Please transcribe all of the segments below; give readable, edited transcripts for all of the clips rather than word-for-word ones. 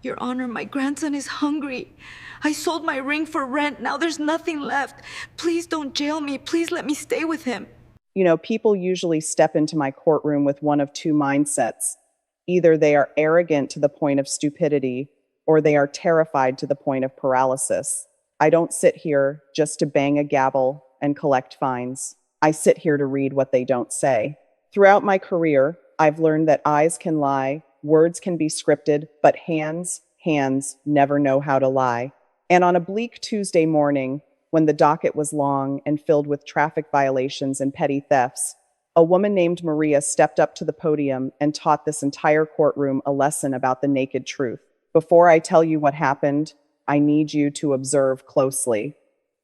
Your Honor, my grandson is hungry. I sold my ring for rent. Now there's nothing left. Please don't jail me. Please let me stay with him. People usually step into my courtroom with one of two mindsets. Either they are arrogant to the point of stupidity, or they are terrified to the point of paralysis. I don't sit here just to bang a gavel and collect fines. I sit here to read what they don't say. Throughout my career, I've learned that eyes can lie, words can be scripted, but hands never know how to lie. And on a bleak Tuesday morning, when the docket was long and filled with traffic violations and petty thefts, a woman named Maria stepped up to the podium and taught this entire courtroom a lesson about the naked truth. Before I tell you what happened, I need you to observe closely.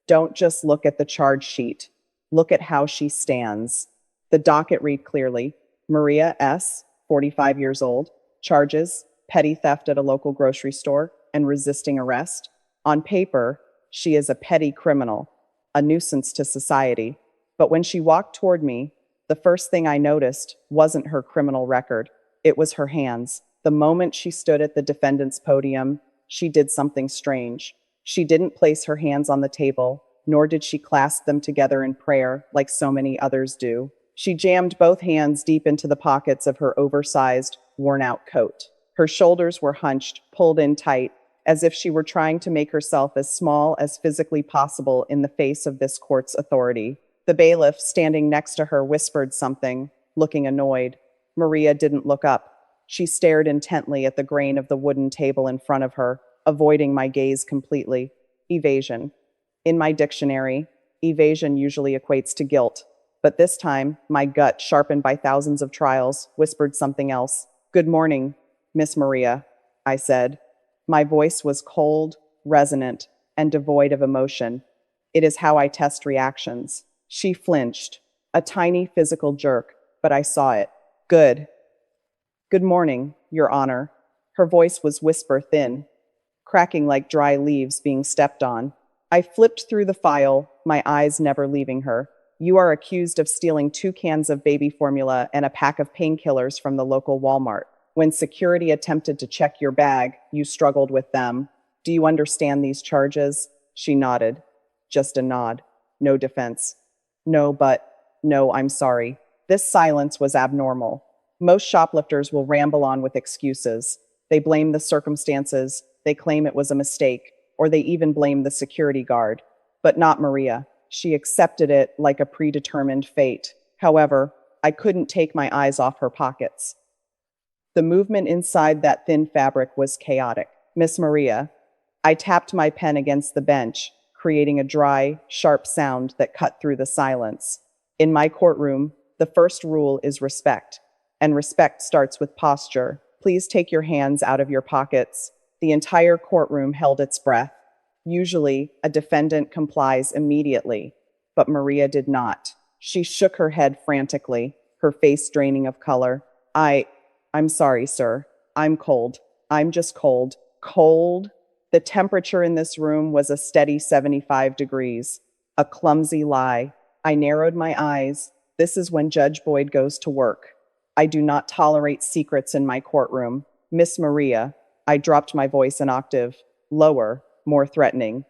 Don't just look at the charge sheet. Look at how she stands. The docket read clearly: Maria S., 45 years old, charges petty theft at a local grocery store and resisting arrest. On paper, she is a petty criminal, a nuisance to society. But when she walked toward me, the first thing I noticed wasn't her criminal record. It was her hands. The moment she stood at the defendant's podium, she did something strange. She didn't place her hands on the table, nor did she clasp them together in prayer like so many others do. She jammed both hands deep into the pockets of her oversized, worn-out coat. Her shoulders were hunched, pulled in tight, as if she were trying to make herself as small as physically possible in the face of this court's authority. The bailiff, standing next to her, whispered something, looking annoyed. Maria didn't look up. She stared intently at the grain of the wooden table in front of her, avoiding my gaze completely. Evasion. In my dictionary, evasion usually equates to guilt. But this time, my gut, sharpened by thousands of trials, whispered something else. "Good morning, Miss Maria," I said. My voice was cold, resonant, and devoid of emotion. It is how I test reactions. She flinched, a tiny physical jerk, but I saw it. Good. Good morning, Your Honor. Her voice was whisper thin, cracking like dry leaves being stepped on. I flipped through the file, my eyes never leaving her. You are accused of stealing 2 cans of baby formula and a pack of painkillers from the local Walmart. When security attempted to check your bag, you struggled with them. Do you understand these charges? She nodded. Just a nod. No defense. No, I'm sorry. This silence was abnormal. Most shoplifters will ramble on with excuses. They blame the circumstances, they claim it was a mistake, or they even blame the security guard. But not Maria. She accepted it like a predetermined fate. However, I couldn't take my eyes off her pockets. The movement inside that thin fabric was chaotic. Miss Maria, I tapped my pen against the bench, creating a dry, sharp sound that cut through the silence. In my courtroom, the first rule is respect, and respect starts with posture. Please take your hands out of your pockets. The entire courtroom held its breath. Usually, a defendant complies immediately, but Maria did not. She shook her head frantically, her face draining of color. I'm sorry, sir. I'm cold. I'm just cold. Cold? The temperature in this room was a steady 75 degrees. A clumsy lie. I narrowed my eyes. This is when Judge Boyd goes to work. I do not tolerate secrets in my courtroom. Miss Maria, I dropped my voice an octave. Lower, more threatening.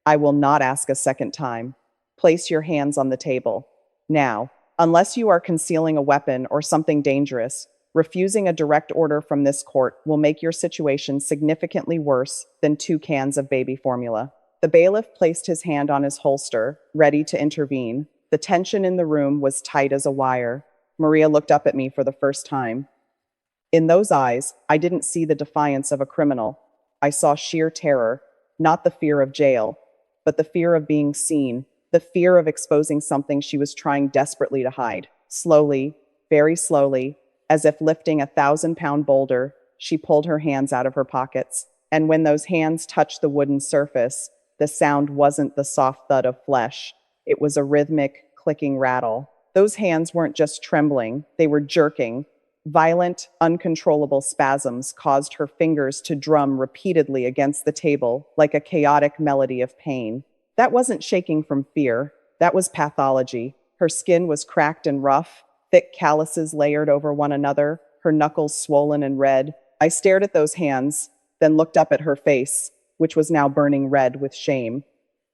I will not ask a second time. Place your hands on the table. Now, unless you are concealing a weapon or something dangerous, refusing a direct order from this court will make your situation significantly worse than 2 cans of baby formula. The bailiff placed his hand on his holster, ready to intervene. The tension in the room was tight as a wire. Maria looked up at me for the first time. In those eyes, I didn't see the defiance of a criminal. I saw sheer terror, not the fear of jail, but the fear of being seen, the fear of exposing something she was trying desperately to hide. Slowly, very slowly, as if lifting a 1,000-pound boulder, she pulled her hands out of her pockets. And when those hands touched the wooden surface, the sound wasn't the soft thud of flesh. It was a rhythmic, clicking rattle. Those hands weren't just trembling, they were jerking. Violent, uncontrollable spasms caused her fingers to drum repeatedly against the table like a chaotic melody of pain. That wasn't shaking from fear, that was pathology. Her skin was cracked and rough, thick calluses layered over one another, her knuckles swollen and red. I stared at those hands, then looked up at her face, which was now burning red with shame.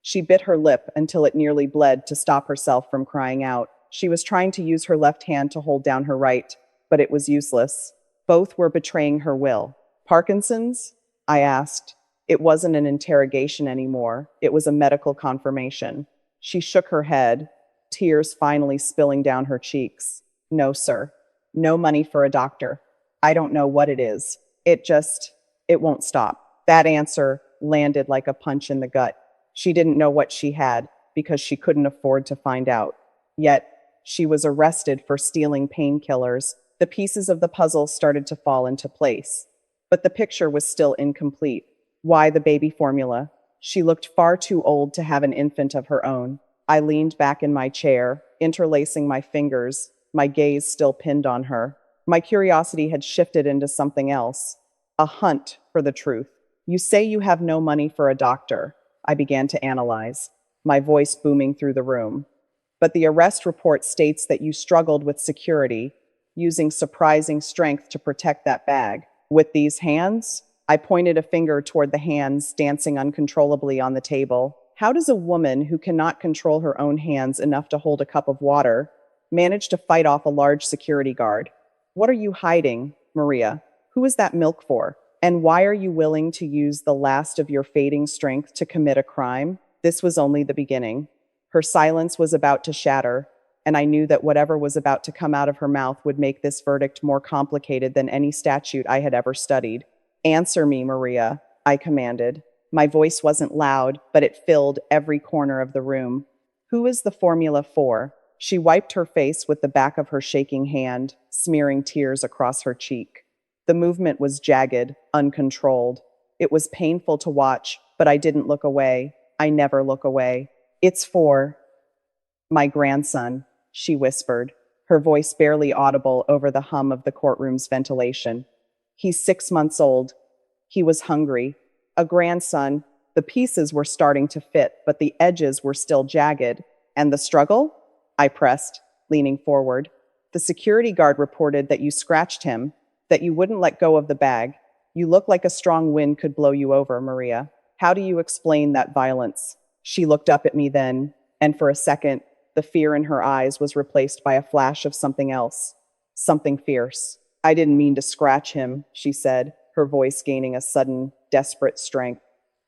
She bit her lip until it nearly bled to stop herself from crying out. She was trying to use her left hand to hold down her right, but it was useless. Both were betraying her will. Parkinson's? I asked. It wasn't an interrogation anymore. It was a medical confirmation. She shook her head, tears finally spilling down her cheeks. No, sir. No money for a doctor. I don't know what it is. It won't stop. That answer landed like a punch in the gut. She didn't know what she had because she couldn't afford to find out. Yet, she was arrested for stealing painkillers. The pieces of the puzzle started to fall into place. But the picture was still incomplete. Why the baby formula? She looked far too old to have an infant of her own. I leaned back in my chair, interlacing my fingers, my gaze still pinned on her. My curiosity had shifted into something else. A hunt for the truth. You say you have no money for a doctor. I began to analyze, my voice booming through the room. But the arrest report states that you struggled with security, using surprising strength to protect that bag. With these hands? I pointed a finger toward the hands dancing uncontrollably on the table. How does a woman who cannot control her own hands enough to hold a cup of water manage to fight off a large security guard? What are you hiding, Maria? Who is that milk for? And why are you willing to use the last of your fading strength to commit a crime? This was only the beginning. Her silence was about to shatter, and I knew that whatever was about to come out of her mouth would make this verdict more complicated than any statute I had ever studied. Answer me, Maria, I commanded. My voice wasn't loud, but it filled every corner of the room. Who is the formula for? She wiped her face with the back of her shaking hand, smearing tears across her cheek. The movement was jagged, uncontrolled. It was painful to watch, but I didn't look away. I never look away. It's for my grandson, she whispered, her voice barely audible over the hum of the courtroom's ventilation. He's 6 months old. He was hungry. A grandson. The pieces were starting to fit, but the edges were still jagged. And the struggle? I pressed, leaning forward. The security guard reported that you scratched him, that you wouldn't let go of the bag. You look like a strong wind could blow you over, Maria. How do you explain that violence? She looked up at me then, and for a second, the fear in her eyes was replaced by a flash of something else, something fierce. I didn't mean to scratch him, she said, her voice gaining a sudden, desperate strength.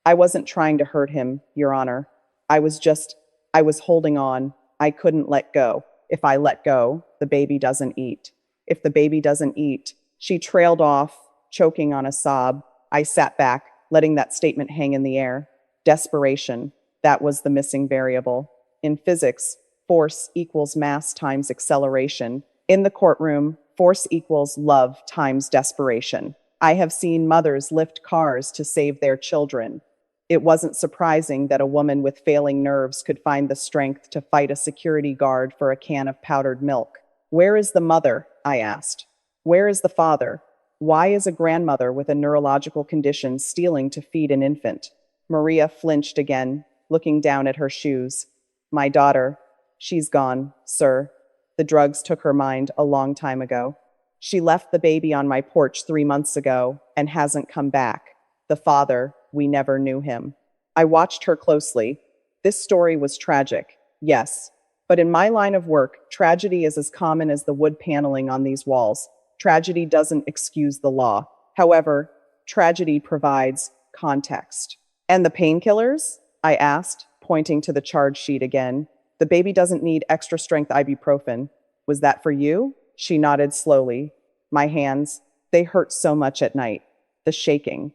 I wasn't trying to hurt him, Your Honor. I was holding on. I couldn't let go. If I let go, the baby doesn't eat. If the baby doesn't eat, she trailed off, choking on a sob. I sat back, letting that statement hang in the air. Desperation. That was the missing variable. In physics, force equals mass times acceleration. In the courtroom, force equals love times desperation. I have seen mothers lift cars to save their children. It wasn't surprising that a woman with failing nerves could find the strength to fight a security guard for a can of powdered milk. Where is the mother? I asked. Where is the father? Why is a grandmother with a neurological condition stealing to feed an infant? Maria flinched again, looking down at her shoes. My daughter, she's gone, sir. The drugs took her mind a long time ago. She left the baby on my porch 3 months ago and hasn't come back. The father, we never knew him. I watched her closely. This story was tragic, yes. But in my line of work, tragedy is as common as the wood paneling on these walls. Tragedy doesn't excuse the law. However, tragedy provides context. And the painkillers? I asked, pointing to the charge sheet again. The baby doesn't need extra strength ibuprofen. Was that for you? She nodded slowly. My hands, they hurt so much at night. The shaking.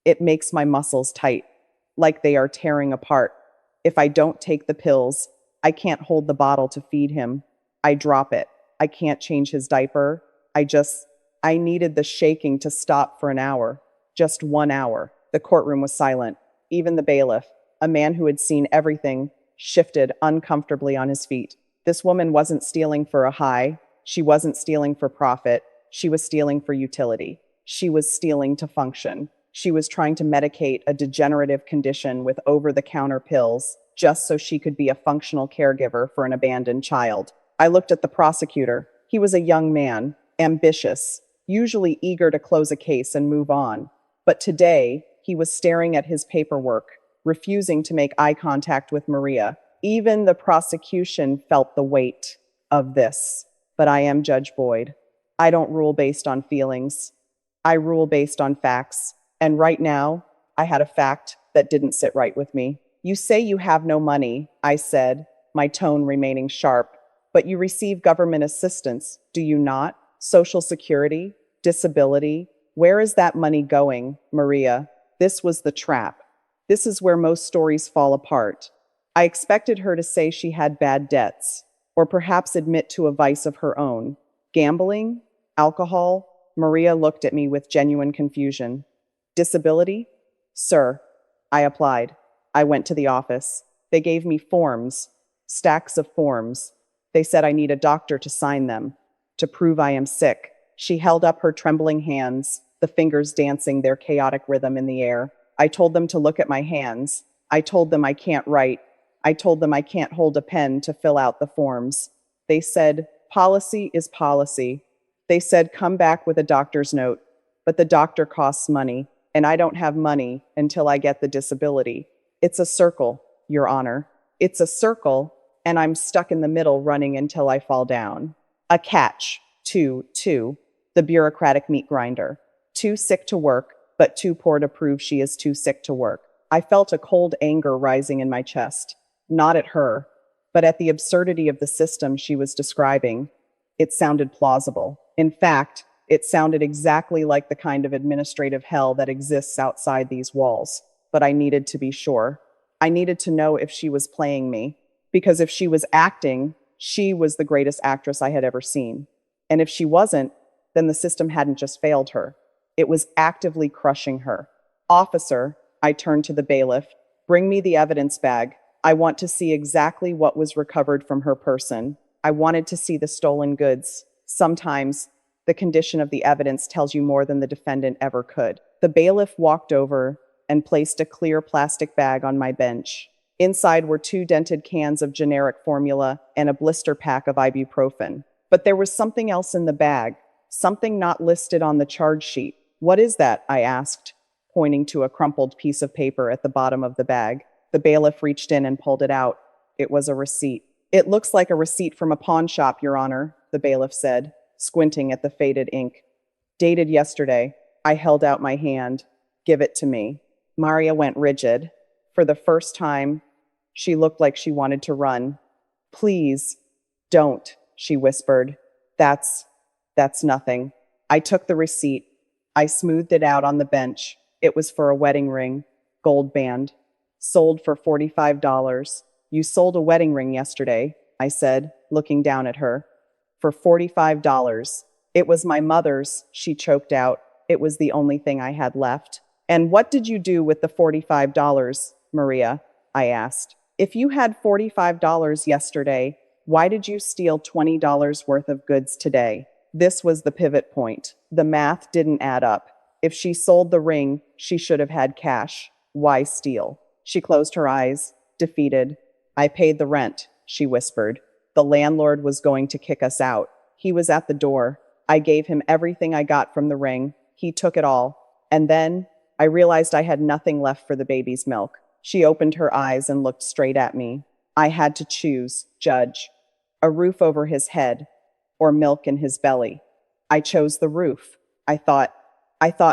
It makes my muscles tight, like they are tearing apart. If I don't take the pills, I can't hold the bottle to feed him. I drop it. I can't change his diaper. I needed the shaking to stop for an hour. Just 1 hour. The courtroom was silent. Even the bailiff, a man who had seen everything, shifted uncomfortably on his feet. This woman wasn't stealing for a high. She wasn't stealing for profit. She was stealing for utility. She was stealing to function. She was trying to medicate a degenerative condition with over-the-counter pills just so she could be a functional caregiver for an abandoned child. I looked at the prosecutor. He was a young man, ambitious, usually eager to close a case and move on. But today, he was staring at his paperwork, refusing to make eye contact with Maria. Even the prosecution felt the weight of this. But I am Judge Boyd. I don't rule based on feelings. I rule based on facts. And right now, I had a fact that didn't sit right with me. You say you have no money, I said, my tone remaining sharp. But you receive government assistance, do you not? Social Security? Disability? Where is that money going, Maria? This was the trap. This is where most stories fall apart. I expected her to say she had bad debts, or perhaps admit to a vice of her own. Gambling? Alcohol? Maria looked at me with genuine confusion. Disability? Sir, I applied. I went to the office. They gave me forms, stacks of forms. They said I need a doctor to sign them, to prove I am sick. She held up her trembling hands, the fingers dancing their chaotic rhythm in the air. I told them to look at my hands. I told them I can't write. I told them I can't hold a pen to fill out the forms. They said, policy is policy. They said, come back with a doctor's note. But the doctor costs money, and I don't have money until I get the disability. It's a circle, Your Honor. It's a circle, and I'm stuck in the middle running until I fall down. A catch. Two. The bureaucratic meat grinder. Too sick to work, but too poor to prove she is too sick to work. I felt a cold anger rising in my chest. Not at her, but at the absurdity of the system she was describing. It sounded plausible. In fact, it sounded exactly like the kind of administrative hell that exists outside these walls. But I needed to be sure. I needed to know if she was playing me. Because if she was acting, she was the greatest actress I had ever seen. And if she wasn't, then the system hadn't just failed her. It was actively crushing her. Officer, I turned to the bailiff, bring me the evidence bag. I want to see exactly what was recovered from her person. I wanted to see the stolen goods. Sometimes, the condition of the evidence tells you more than the defendant ever could. The bailiff walked over and placed a clear plastic bag on my bench. Inside were 2 dented cans of generic formula and a blister pack of ibuprofen. But there was something else in the bag, something not listed on the charge sheet. What is that? I asked, pointing to a crumpled piece of paper at the bottom of the bag. The bailiff reached in and pulled it out. It was a receipt. It looks like a receipt from a pawn shop, Your Honor, the bailiff said, squinting at the faded ink. Dated yesterday. I held out my hand. Give it to me. Maria went rigid. For the first time, she looked like she wanted to run. Please, don't, she whispered. That's nothing. I took the receipt. I smoothed it out on the bench. It was for a wedding ring, gold band. Sold for $45. You sold a wedding ring yesterday, I said, looking down at her. For $45. It was my mother's, she choked out. It was the only thing I had left. And what did you do with the $45, Maria? I asked. If you had $45 yesterday, why did you steal $20 worth of goods today? This was the pivot point. The math didn't add up. If she sold the ring, she should have had cash. Why steal? She closed her eyes, defeated. I paid the rent, she whispered. The landlord was going to kick us out. He was at the door. I gave him everything I got from the ring. He took it all. And then I realized I had nothing left for the baby's milk. She opened her eyes and looked straight at me. I had to choose, Judge. A roof over his head or milk in his belly. I chose the roof. I thought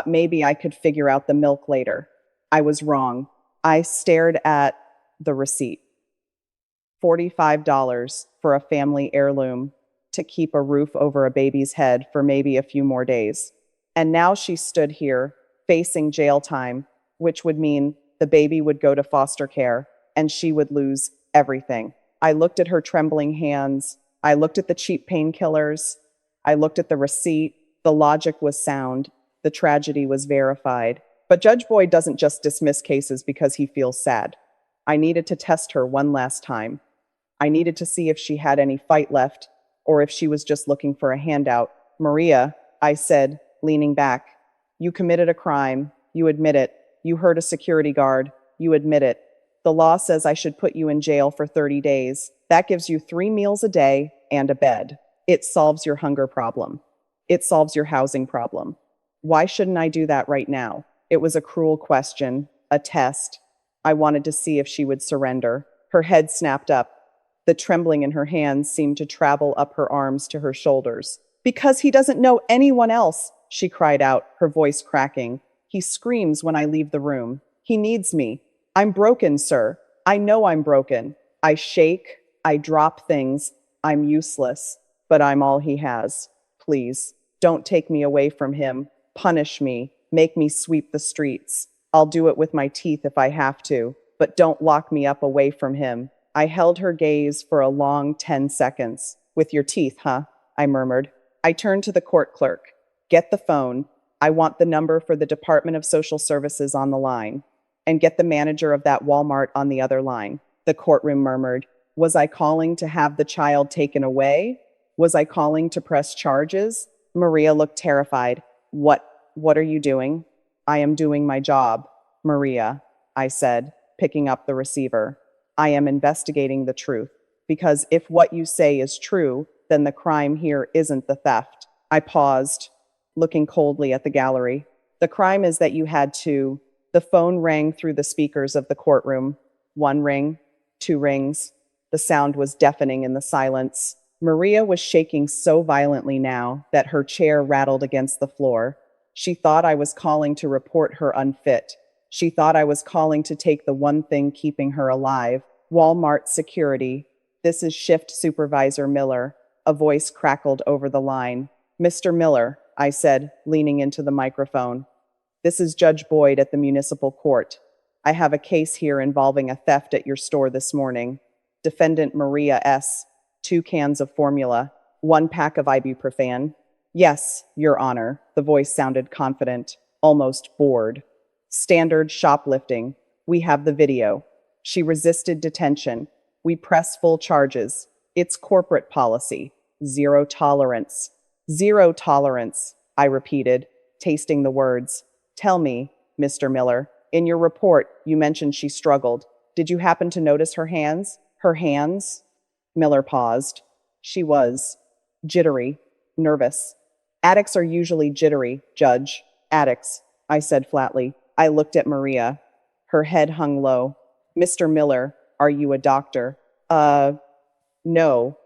maybe I could figure out the milk later. I was wrong. I stared at the receipt. $45 for a family heirloom to keep a roof over a baby's head for maybe a few more days. And now she stood here, facing jail time, which would mean the baby would go to foster care and she would lose everything. I looked at her trembling hands. I looked at the cheap painkillers. I looked at the receipt. The logic was sound. The tragedy was verified. But Judge Boyd doesn't just dismiss cases because he feels sad. I needed to test her one last time. I needed to see if she had any fight left or if she was just looking for a handout. Maria, I said, leaning back, you committed a crime. You admit it. You hurt a security guard. You admit it. The law says I should put you in jail for 30 days. That gives you 3 meals a day and a bed. It solves your hunger problem. It solves your housing problem. Why shouldn't I do that right now? It was a cruel question, a test. I wanted to see if she would surrender. Her head snapped up. The trembling in her hands seemed to travel up her arms to her shoulders. Because he doesn't know anyone else, she cried out, her voice cracking. He screams when I leave the room. He needs me. I'm broken, sir. I know I'm broken. I shake. I drop things. I'm useless. But I'm all he has. Please, don't take me away from him. Punish me. Make me sweep the streets. I'll do it with my teeth if I have to, but don't lock me up away from him. I held her gaze for a long 10 seconds. With your teeth, huh? I murmured. I turned to the court clerk. Get the phone. I want the number for the Department of Social Services on the line. And get the manager of that Walmart on the other line. The courtroom murmured. Was I calling to have the child taken away? Was I calling to press charges? Maria looked terrified. What are you doing? I am doing my job, Maria, I said, picking up the receiver. I am investigating the truth, because if what you say is true, then the crime here isn't the theft. I paused, looking coldly at the gallery. The crime is that you had to. The phone rang through the speakers of the courtroom. 1 ring, 2 rings. The sound was deafening in the silence. Maria was shaking so violently now that her chair rattled against the floor. She thought I was calling to report her unfit. She thought I was calling to take the one thing keeping her alive. Walmart security. This is Shift Supervisor Miller. A voice crackled over the line. Mr. Miller, I said, leaning into the microphone. This is Judge Boyd at the municipal court. I have a case here involving a theft at your store this morning. Defendant Maria S. 2 cans of formula, 1 pack of ibuprofen. Yes, Your Honor, the voice sounded confident, almost bored. Standard shoplifting. We have the video. She resisted detention. We press full charges. It's corporate policy. Zero tolerance. Zero tolerance, I repeated, tasting the words. Tell me, Mr. Miller, in your report, you mentioned she struggled. Did you happen to notice her hands? Her hands? Miller paused. She was jittery, nervous. Addicts are usually jittery, Judge. Addicts, I said flatly. I looked at Maria. Her head hung low. Mr. Miller, are you a doctor? No,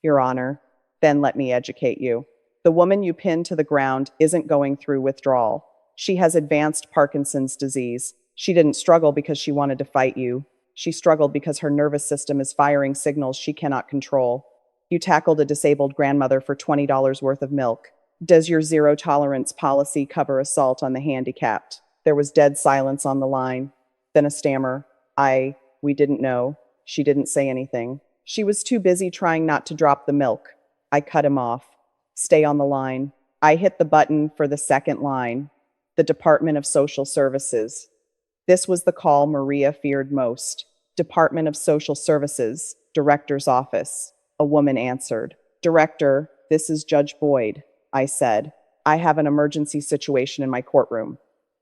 Your Honor. Then let me educate you. The woman you pinned to the ground isn't going through withdrawal. She has advanced Parkinson's disease. She didn't struggle because she wanted to fight you. She struggled because her nervous system is firing signals she cannot control. You tackled a disabled grandmother for $20 worth of milk. Does your zero tolerance policy cover assault on the handicapped? There was dead silence on the line. Then a stammer. We didn't know. She didn't say anything. She was too busy trying not to drop the milk. I cut him off. Stay on the line. I hit the button for the second line. The Department of Social Services. This was the call Maria feared most. Department of Social Services, Director's Office. A woman answered. Director, this is Judge Boyd, I said. I have an emergency situation in my courtroom.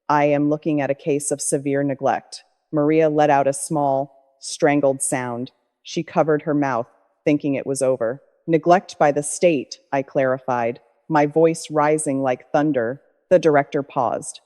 I am looking at a case of severe neglect. Maria let out a small, strangled sound. She covered her mouth, thinking it was over. Neglect by the state, I clarified, my voice rising like thunder. The director paused.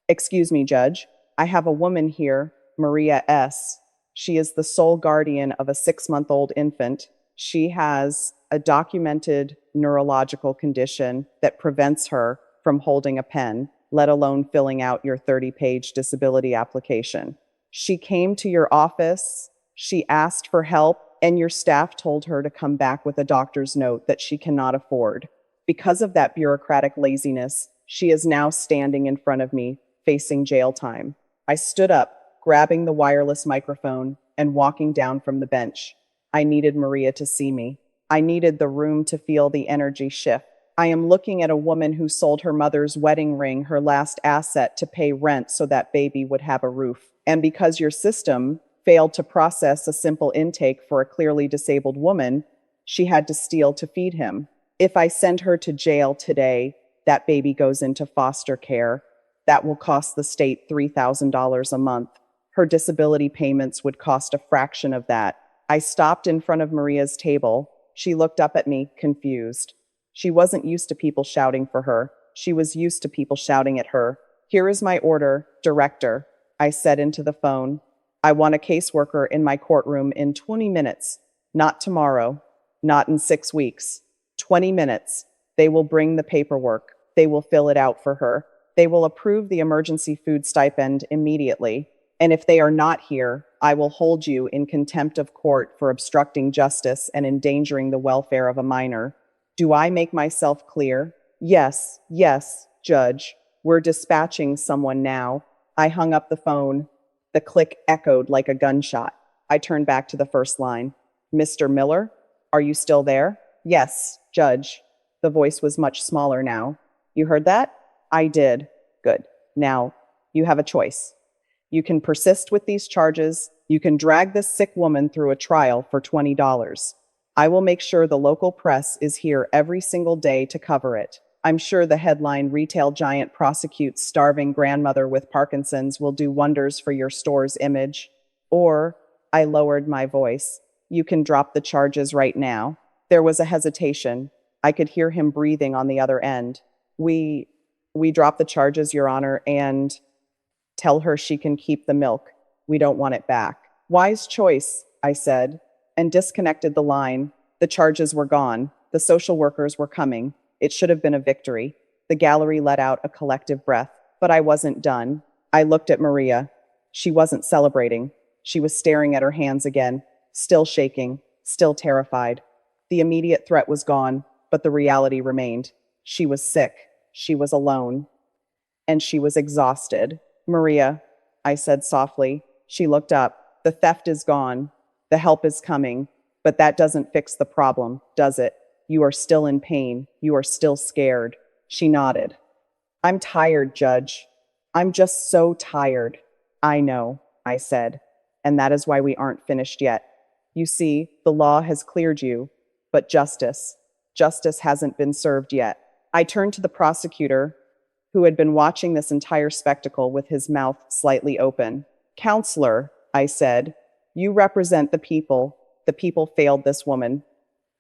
Excuse me, Judge. I have a woman here, Maria S. She is the sole guardian of a 6-month-old infant. She has a documented neurological condition that prevents her from holding a pen, let alone filling out your 30-page disability application. She came to your office, she asked for help, and your staff told her to come back with a doctor's note that she cannot afford. Because of that bureaucratic laziness, she is now standing in front of me, facing jail time. I stood up, grabbing the wireless microphone and walking down from the bench. I needed Maria to see me. I needed the room to feel the energy shift. I am looking at a woman who sold her mother's wedding ring, her last asset, to pay rent so that baby would have a roof. And because your system failed to process a simple intake for a clearly disabled woman, she had to steal to feed him. If I send her to jail today, that baby goes into foster care. That will cost the state $3,000 a month. Her disability payments would cost a fraction of that. I stopped in front of Maria's table. She looked up at me, confused. She wasn't used to people shouting for her. She was used to people shouting at her. Here is my order, Director, I said into the phone. I want a caseworker in my courtroom in 20 minutes. Not tomorrow. Not in 6 weeks. 20 minutes. They will bring the paperwork. They will fill it out for her. They will approve the emergency food stipend immediately. And if they are not here, I will hold you in contempt of court for obstructing justice and endangering the welfare of a minor. Do I make myself clear? Yes, yes, Judge. We're dispatching someone now. I hung up the phone. The click echoed like a gunshot. I turned back to the first line. Mr. Miller, are you still there? Yes, Judge. The voice was much smaller now. You heard that? I did. Good. Now, you have a choice. You can persist with these charges. You can drag this sick woman through a trial for $20. I will make sure the local press is here every single day to cover it. I'm sure the headline retail giant prosecutes starving grandmother with Parkinson's will do wonders for your store's image. Or, I lowered my voice, you can drop the charges right now. There was a hesitation. I could hear him breathing on the other end. We drop the charges, Your Honor, and tell her she can keep the milk. We don't want it back. Wise choice, I said, and disconnected the line. The charges were gone. The social workers were coming. It should have been a victory. The gallery let out a collective breath, but I wasn't done. I looked at Maria. She wasn't celebrating. She was staring at her hands again, still shaking, still terrified. The immediate threat was gone, but the reality remained. She was sick. She was alone. And she was exhausted. Maria, I said softly. She looked up. The theft is gone. The help is coming. But that doesn't fix the problem, does it? You are still in pain. You are still scared. She nodded. I'm tired, Judge. I'm just so tired. I know, I said. And that is why we aren't finished yet. You see, the law has cleared you, but justice hasn't been served yet. I turned to the prosecutor, who had been watching this entire spectacle with his mouth slightly open. Counselor, I said, you represent the people. The people failed this woman.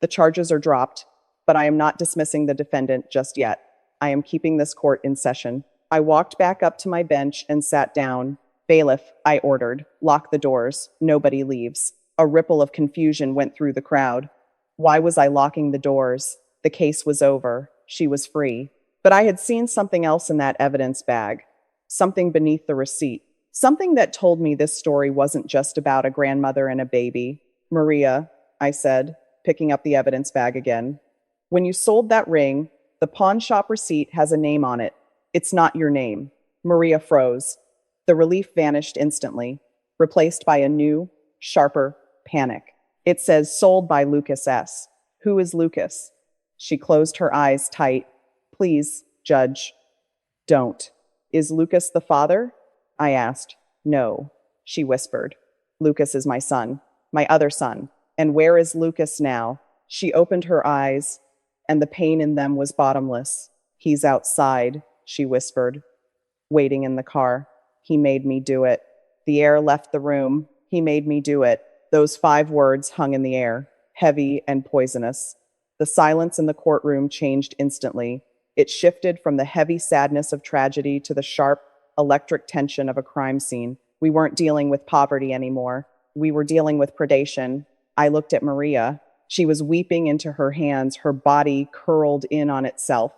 The charges are dropped, but I am not dismissing the defendant just yet. I am keeping this court in session. I walked back up to my bench and sat down. Bailiff, I ordered, lock the doors. Nobody leaves. A ripple of confusion went through the crowd. Why was I locking the doors? The case was over. She was free. But I had seen something else in that evidence bag. Something beneath the receipt. Something that told me this story wasn't just about a grandmother and a baby. Maria, I said, picking up the evidence bag again. When you sold that ring, the pawn shop receipt has a name on it. It's not your name. Maria froze. The relief vanished instantly, replaced by a new, sharper panic. It says sold by Lucas S. Who is Lucas? She closed her eyes tight. Please, Judge, don't. Is Lucas the father? I asked. No, she whispered. Lucas is my son, my other son. And where is Lucas now? She opened her eyes, and the pain in them was bottomless. He's outside, she whispered, waiting in the car. He made me do it. The air left the room. He made me do it. Those 5 words hung in the air, heavy and poisonous. The silence in the courtroom changed instantly. It shifted from the heavy sadness of tragedy to the sharp, electric tension of a crime scene. We weren't dealing with poverty anymore. We were dealing with predation. I looked at Maria. She was weeping into her hands, her body curled in on itself.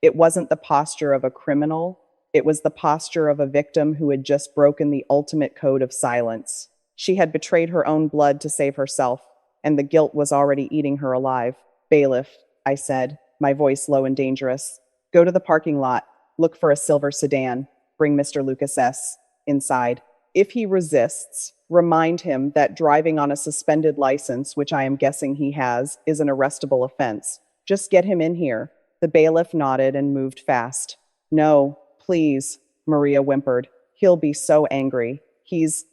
It wasn't the posture of a criminal. It was the posture of a victim who had just broken the ultimate code of silence. She had betrayed her own blood to save herself, and the guilt was already eating her alive. Bailiff, I said, my voice low and dangerous. Go to the parking lot. Look for a silver sedan. Bring Mr. Lucas S. inside. If he resists, remind him that driving on a suspended license, which I am guessing he has, is an arrestable offense. Just get him in here. The bailiff nodded and moved fast. No, please, Maria whimpered. He'll be so angry. He's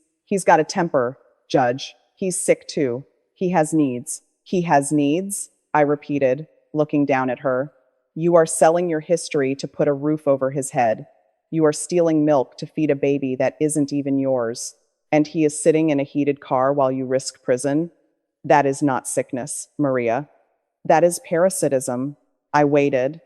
got a temper, Judge. He's sick too. He has needs. He has needs? I repeated, looking down at her. You are selling your history to put a roof over his head. You are stealing milk to feed a baby that isn't even yours. And he is sitting in a heated car while you risk prison? That is not sickness, Maria. That is parasitism. I waited.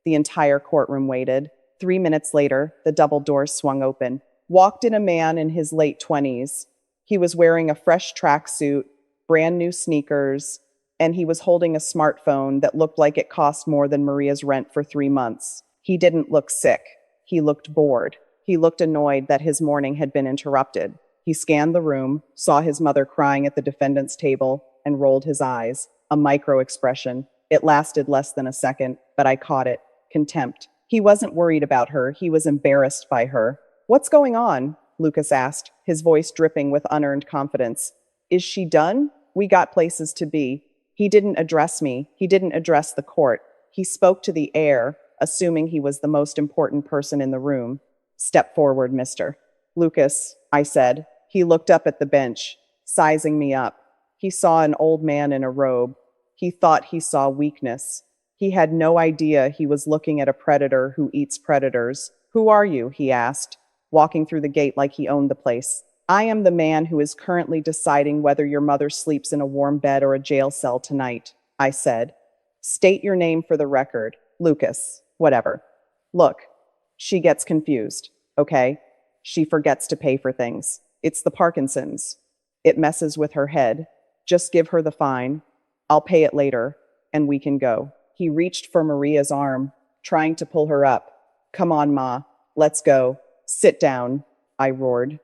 The entire courtroom waited. 3 minutes later, the double doors swung open. Walked in a man in his late 20s. He was wearing a fresh tracksuit, brand new sneakers, and he was holding a smartphone that looked like it cost more than Maria's rent for 3 months. He didn't look sick. He looked bored. He looked annoyed that his morning had been interrupted. He scanned the room, saw his mother crying at the defendant's table, and rolled his eyes. A micro expression. It lasted less than a second, but I caught it. Contempt. He wasn't worried about her. He was embarrassed by her. "What's going on?" Lucas asked, his voice dripping with unearned confidence. "Is she done? We got places to be." He didn't address me. He didn't address the court. He spoke to the air, assuming he was the most important person in the room. "Step forward, mister." "Lucas," I said. He looked up at the bench, sizing me up. He saw an old man in a robe. He thought he saw weakness. He had no idea he was looking at a predator who eats predators. "Who are you?" he asked, walking through the gate like he owned the place. "I am the man who is currently deciding whether your mother sleeps in a warm bed or a jail cell tonight," I said. "State your name for the record." "Lucas, whatever." "Look, she gets confused, okay? She forgets to pay for things. It's the Parkinson's. It messes with her head. Just give her the fine. I'll pay it later, and we can go." He reached for Maria's arm, trying to pull her up. "Come on, Ma. Let's go. Sit down," I roared.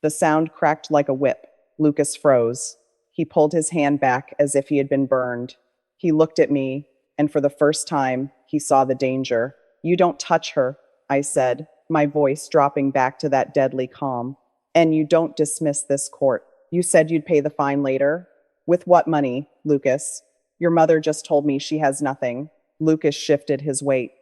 The sound cracked like a whip. Lucas froze. He pulled his hand back as if he had been burned. He looked at me, and for the first time, he saw the danger. "You don't touch her," I said, my voice dropping back to that deadly calm. "And you don't dismiss this court. You said you'd pay the fine later? With what money, Lucas? Your mother just told me she has nothing." Lucas shifted his weight.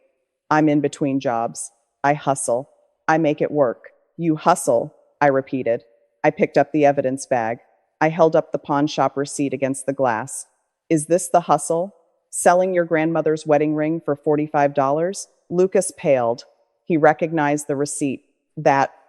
"I'm in between jobs. I hustle. I make it work." "You hustle," I repeated. I picked up the evidence bag. I held up the pawn shop receipt against the glass. "Is this the hustle? Selling your grandmother's wedding ring for $45? Lucas paled. He recognized the receipt.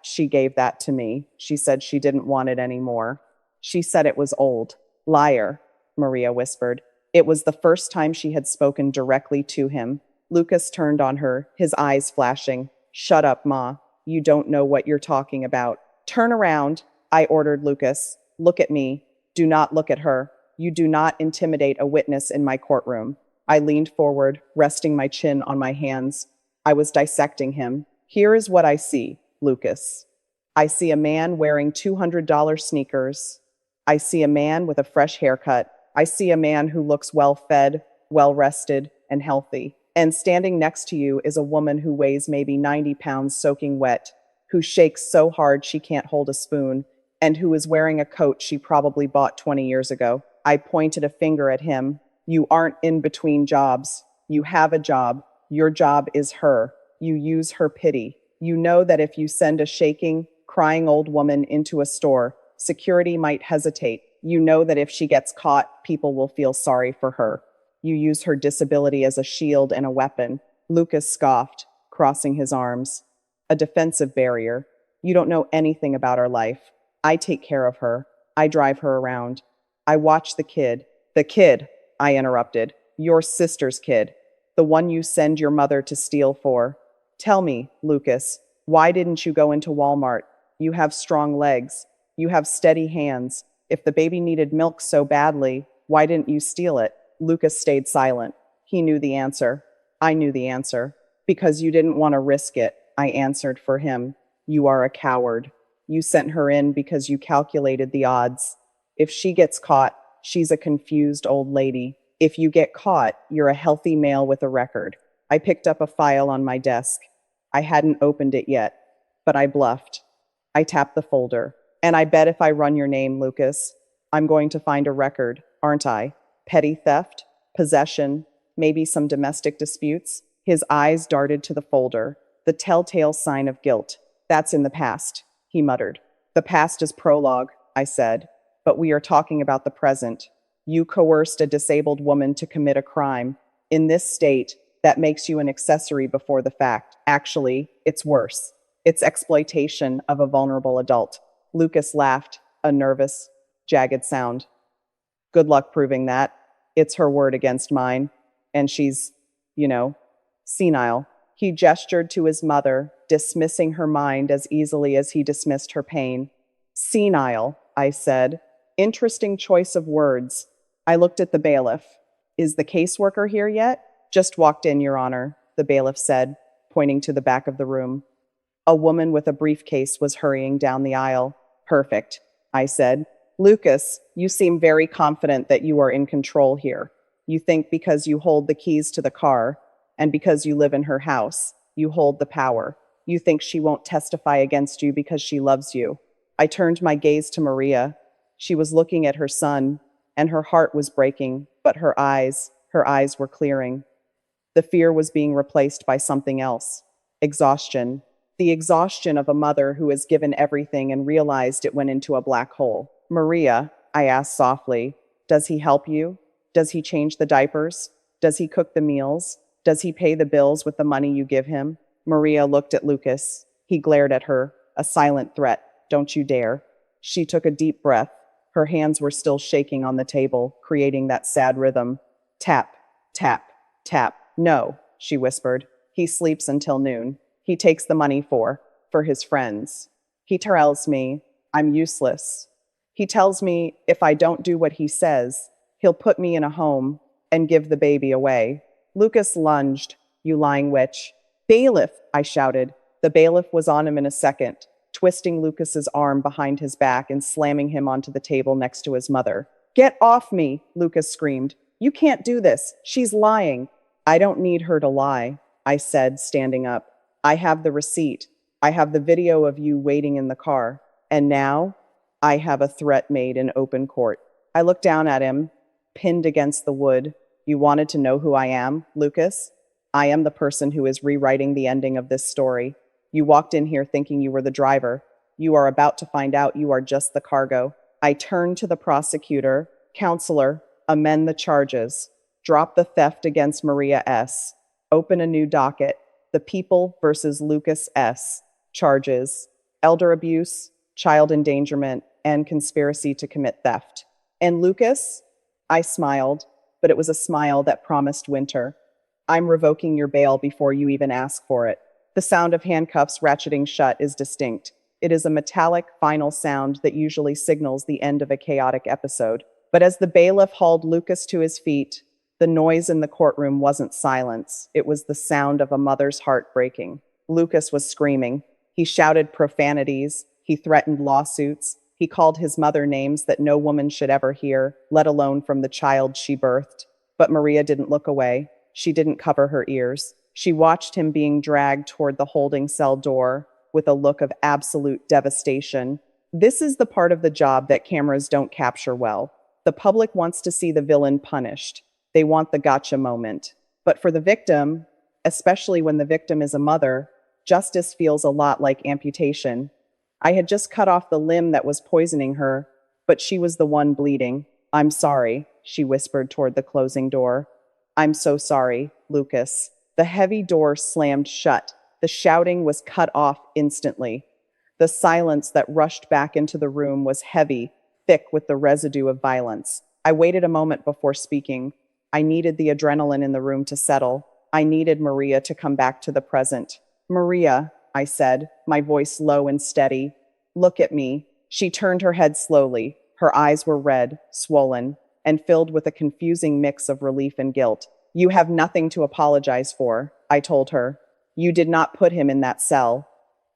She gave that to me. She said she didn't want it anymore. She said it was old." "Liar," Maria whispered. It was the first time she had spoken directly to him. Lucas turned on her, his eyes flashing. "Shut up, Ma. You don't know what you're talking about." "Turn around," I ordered Lucas. "Look at me. Do not look at her. You do not intimidate a witness in my courtroom." I leaned forward, resting my chin on my hands. I was dissecting him. "Here is what I see, Lucas. I see a man wearing $200 sneakers. I see a man with a fresh haircut. I see a man who looks well-fed, well-rested, and healthy. And standing next to you is a woman who weighs maybe 90 pounds soaking wet, who shakes so hard she can't hold a spoon, and who is wearing a coat she probably bought 20 years ago." I pointed a finger at him. "You aren't in between jobs. You have a job. Your job is her. You use her pity. You know that if you send a shaking, crying old woman into a store, security might hesitate. You know that if she gets caught, people will feel sorry for her. You use her disability as a shield and a weapon." Lucas scoffed, crossing his arms. "A defensive barrier. You don't know anything about our life. I take care of her. I drive her around. I watch the kid." "The kid," I interrupted. "Your sister's kid. The one you send your mother to steal for. Tell me, Lucas, why didn't you go into Walmart? You have strong legs. You have steady hands. If the baby needed milk so badly, why didn't you steal it?" Lucas stayed silent. He knew the answer. I knew the answer. "Because you didn't want to risk it," I answered for him. "You are a coward. You sent her in because you calculated the odds. If she gets caught, she's a confused old lady. If you get caught, you're a healthy male with a record." I picked up a file on my desk. I hadn't opened it yet, but I bluffed. I tapped the folder. "And I bet if I run your name, Lucas, I'm going to find a record, aren't I? Petty theft, possession, maybe some domestic disputes." His eyes darted to the folder, the telltale sign of guilt. "That's in the past," he muttered. "The past is prologue," I said, "but we are talking about the present. You coerced a disabled woman to commit a crime. In this state, that makes you an accessory before the fact. Actually, it's worse. It's exploitation of a vulnerable adult." Lucas laughed, a nervous, jagged sound. "Good luck proving that. It's her word against mine. And she's, senile." He gestured to his mother, dismissing her mind as easily as he dismissed her pain. Senile, I said. Interesting choice of words. I looked at the bailiff. Is the caseworker here yet? Just walked in, Your Honor, the bailiff said, pointing to the back of the room. A woman with a briefcase was hurrying down the aisle. Perfect, I said. Lucas, you seem very confident that you are in control here. You think because you hold the keys to the car, and because you live in her house, you hold the power. You think she won't testify against you because she loves you. I turned my gaze to Maria. She was looking at her son, and her heart was breaking, but her eyes were clearing. The fear was being replaced by something else. Exhaustion. The exhaustion of a mother who has given everything and realized it went into a black hole. Maria, I asked softly, does he help you? Does he change the diapers? Does he cook the meals? Does he pay the bills with the money you give him? Maria looked at Lucas. He glared at her, a silent threat. Don't you dare. She took a deep breath. Her hands were still shaking on the table, creating that sad rhythm. Tap, tap, tap. No, she whispered. He sleeps until noon. He takes the money for his friends. He tells me I'm useless. He tells me if I don't do what he says, he'll put me in a home and give the baby away. Lucas lunged. You lying witch. Bailiff, I shouted. The bailiff was on him in a second, twisting Lucas's arm behind his back and slamming him onto the table next to his mother. Get off me, Lucas screamed. You can't do this. She's lying. I don't need her to lie, I said, standing up. I have the receipt. I have the video of you waiting in the car. And now, I have a threat made in open court. I looked down at him, pinned against the wood. You wanted to know who I am, Lucas? I am the person who is rewriting the ending of this story. You walked in here thinking you were the driver. You are about to find out you are just the cargo. I turned to the prosecutor. Counselor, amend the charges. Drop the theft against Maria S. Open a new docket. The People versus Lucas S. Charges. Elder abuse, child endangerment, and conspiracy to commit theft. And Lucas? I smiled, but it was a smile that promised winter. I'm revoking your bail before you even ask for it. The sound of handcuffs ratcheting shut is distinct. It is a metallic, final sound that usually signals the end of a chaotic episode. But as the bailiff hauled Lucas to his feet, the noise in the courtroom wasn't silence. It was the sound of a mother's heart breaking. Lucas was screaming. He shouted profanities. He threatened lawsuits. He called his mother names that no woman should ever hear, let alone from the child she birthed. But Maria didn't look away. She didn't cover her ears. She watched him being dragged toward the holding cell door with a look of absolute devastation. This is the part of the job that cameras don't capture well. The public wants to see the villain punished. They want the gotcha moment. But for the victim, especially when the victim is a mother, justice feels a lot like amputation. I had just cut off the limb that was poisoning her, but she was the one bleeding. I'm sorry, she whispered toward the closing door. I'm so sorry, Lucas. The heavy door slammed shut. The shouting was cut off instantly. The silence that rushed back into the room was heavy, thick with the residue of violence. I waited a moment before speaking. I needed the adrenaline in the room to settle. I needed Maria to come back to the present. Maria, I said, my voice low and steady. Look at me. She turned her head slowly. Her eyes were red, swollen, and filled with a confusing mix of relief and guilt. You have nothing to apologize for, I told her. You did not put him in that cell.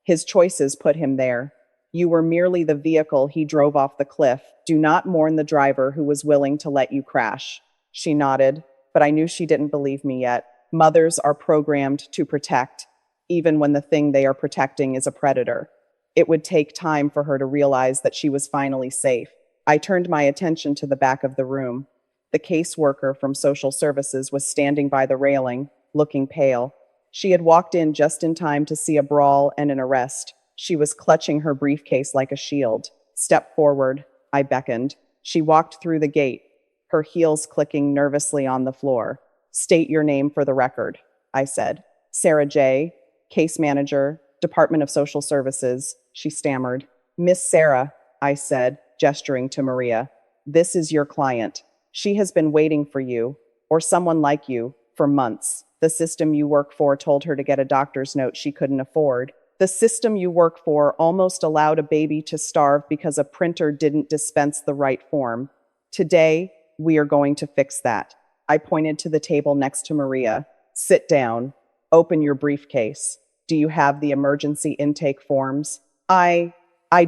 His choices put him there. You were merely the vehicle he drove off the cliff. Do not mourn the driver who was willing to let you crash. She nodded, but I knew she didn't believe me yet. Mothers are programmed to protect, even when the thing they are protecting is a predator. It would take time for her to realize that she was finally safe. I turned my attention to the back of the room. The caseworker from social services was standing by the railing, looking pale. She had walked in just in time to see a brawl and an arrest. She was clutching her briefcase like a shield. Step forward, I beckoned. She walked through the gate, her heels clicking nervously on the floor. State your name for the record, I said. Sarah J., case manager, Department of Social Services, she stammered. Miss Sarah, I said, gesturing to Maria. This is your client. She has been waiting for you, or someone like you, for months. The system you work for told her to get a doctor's note she couldn't afford. The system you work for almost allowed a baby to starve because a printer didn't dispense the right form. Today, we are going to fix that. I pointed to the table next to Maria. Sit down. Open your briefcase. Do you have the emergency intake forms? I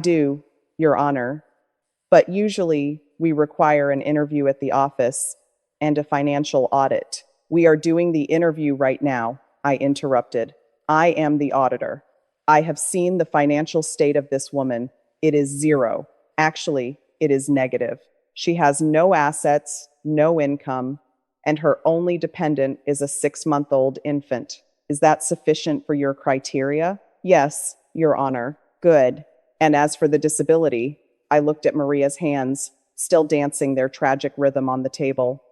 do, Your Honor. But usually, we require an interview at the office and a financial audit. We are doing the interview right now, I interrupted. I am the auditor. I have seen the financial state of this woman. It is zero. Actually, it is negative. She has no assets, no income, and her only dependent is a 6-month-old infant. Is that sufficient for your criteria? Yes, Your Honor. Good. And as for the disability, I looked at Maria's hands, still dancing their tragic rhythm on the table.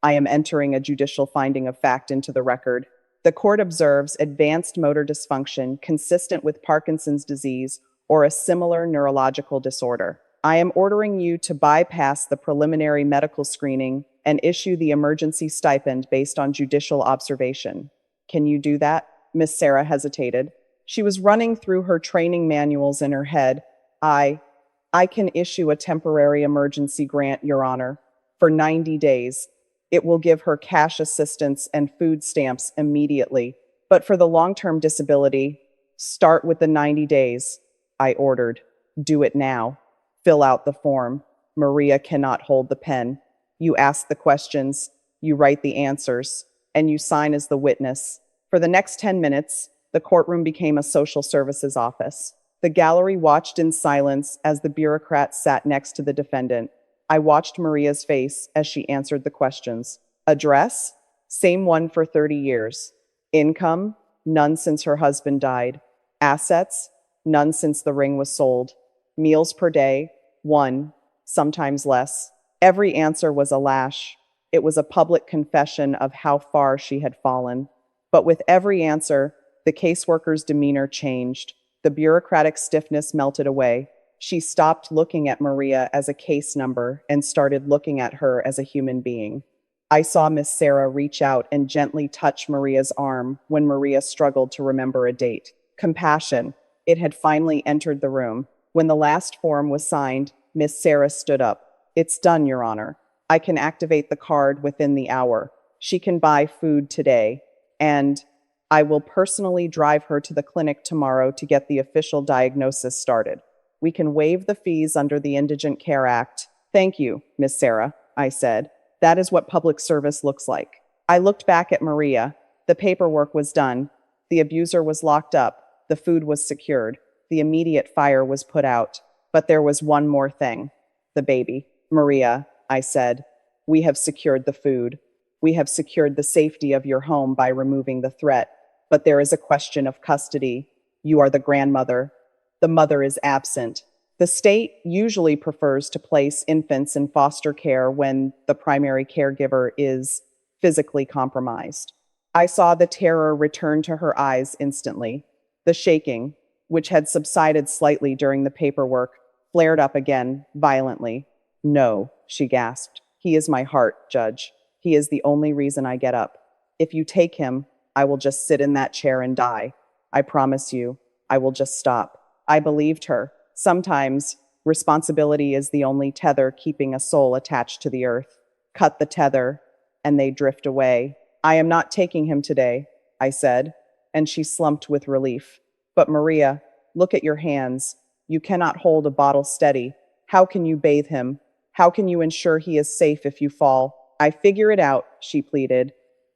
I am entering a judicial finding of fact into the record. The court observes advanced motor dysfunction consistent with Parkinson's disease or a similar neurological disorder. I am ordering you to bypass the preliminary medical screening and issue the emergency stipend based on judicial observation. Can you do that? Miss Sarah hesitated. She was running through her training manuals in her head. I can issue a temporary emergency grant, Your Honor, for 90 days. It will give her cash assistance and food stamps immediately. But for the long-term disability, start with the 90 days, I ordered. Do it now. Fill out the form. Maria cannot hold the pen. You ask the questions, you write the answers, and you sign as the witness. For the next 10 minutes, the courtroom became a social services office. The gallery watched in silence as the bureaucrat sat next to the defendant. I watched Maria's face as she answered the questions. Address? Same one for 30 years. Income? None since her husband died. Assets? None since the ring was sold. Meals per day? 1, sometimes less. Every answer was a lash. It was a public confession of how far she had fallen. But with every answer, the caseworker's demeanor changed. The bureaucratic stiffness melted away. She stopped looking at Maria as a case number and started looking at her as a human being. I saw Miss Sarah reach out and gently touch Maria's arm when Maria struggled to remember a date. Compassion. It had finally entered the room. When the last form was signed, Miss Sarah stood up. It's done, Your Honor. I can activate the card within the hour. She can buy food today. And I will personally drive her to the clinic tomorrow to get the official diagnosis started. We can waive the fees under the Indigent Care Act. Thank you, Miss Sarah, I said. That is what public service looks like. I looked back at Maria. The paperwork was done. The abuser was locked up. The food was secured. The immediate fire was put out. But there was one more thing. The baby. Maria, I said, we have secured the food. We have secured the safety of your home by removing the threat. But there is a question of custody. You are the grandmother. The mother is absent. The state usually prefers to place infants in foster care when the primary caregiver is physically compromised. I saw the terror return to her eyes instantly. The shaking, which had subsided slightly during the paperwork, flared up again, violently. No, she gasped. He is my heart, Judge. He is the only reason I get up. If you take him, I will just sit in that chair and die. I promise you, I will just stop. I believed her. Sometimes, responsibility is the only tether keeping a soul attached to the earth. Cut the tether, and they drift away. I am not taking him today, I said, and she slumped with relief. But Maria, look at your hands. You cannot hold a bottle steady. How can you bathe him? How can you ensure he is safe if you fall? I figure it out, she pleaded.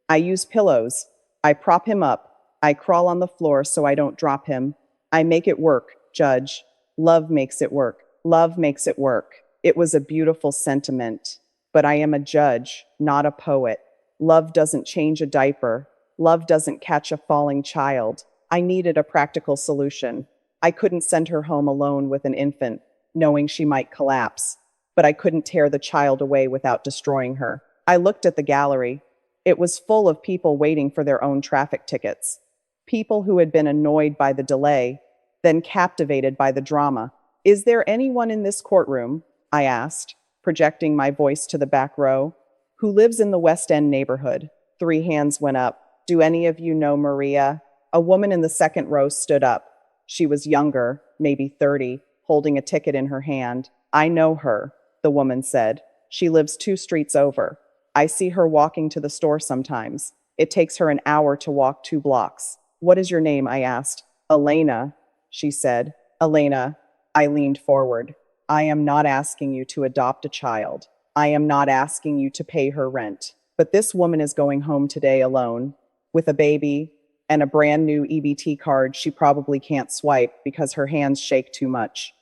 I use pillows. I prop him up. I crawl on the floor so I don't drop him. I make it work, Judge. Love makes it work. Love makes it work. It was a beautiful sentiment. But I am a judge, not a poet. Love doesn't change a diaper. Love doesn't catch a falling child. I needed a practical solution. I couldn't send her home alone with an infant, knowing she might collapse. But I couldn't tear the child away without destroying her. I looked at the gallery. It was full of people waiting for their own traffic tickets. People who had been annoyed by the delay, then captivated by the drama. Is there anyone in this courtroom, I asked, projecting my voice to the back row, who lives in the West End neighborhood? 3 hands went up. Do any of you know Maria? A woman in the second row stood up. She was younger, maybe 30, holding a ticket in her hand. I know her, the woman said. She lives 2 streets over. I see her walking to the store sometimes. It takes her an hour to walk 2 blocks. What is your name? I asked. Elena, she said. Elena, I leaned forward. I am not asking you to adopt a child. I am not asking you to pay her rent. But this woman is going home today alone, with a baby and a brand new EBT card she probably can't swipe because her hands shake too much.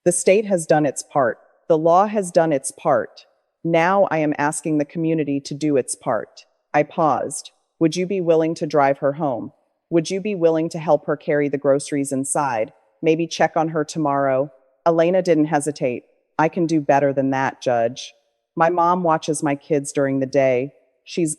The state has done its part. The law has done its part. Now I am asking the community to do its part. I paused. Would you be willing to drive her home? Would you be willing to help her carry the groceries inside? Maybe check on her tomorrow? Elena didn't hesitate. I can do better than that, Judge. My mom watches my kids during the day. She's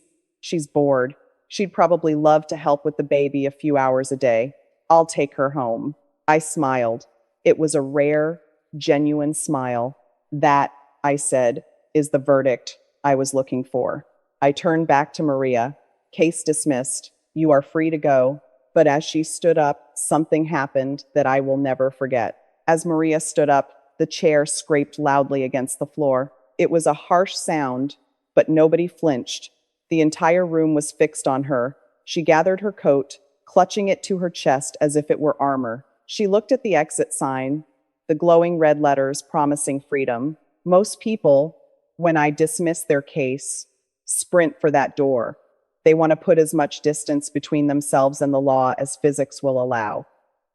bored. She'd probably love to help with the baby a few hours a day. I'll take her home. I smiled. It was a rare, genuine smile. That, I said, is the verdict I was looking for. I turned back to Maria. Case dismissed. You are free to go. But as she stood up, something happened that I will never forget. As Maria stood up, the chair scraped loudly against the floor. It was a harsh sound, but nobody flinched. The entire room was fixed on her. She gathered her coat, clutching it to her chest as if it were armor. She looked at the exit sign, the glowing red letters promising freedom. Most people, when I dismiss their case, sprint for that door. They want to put as much distance between themselves and the law as physics will allow.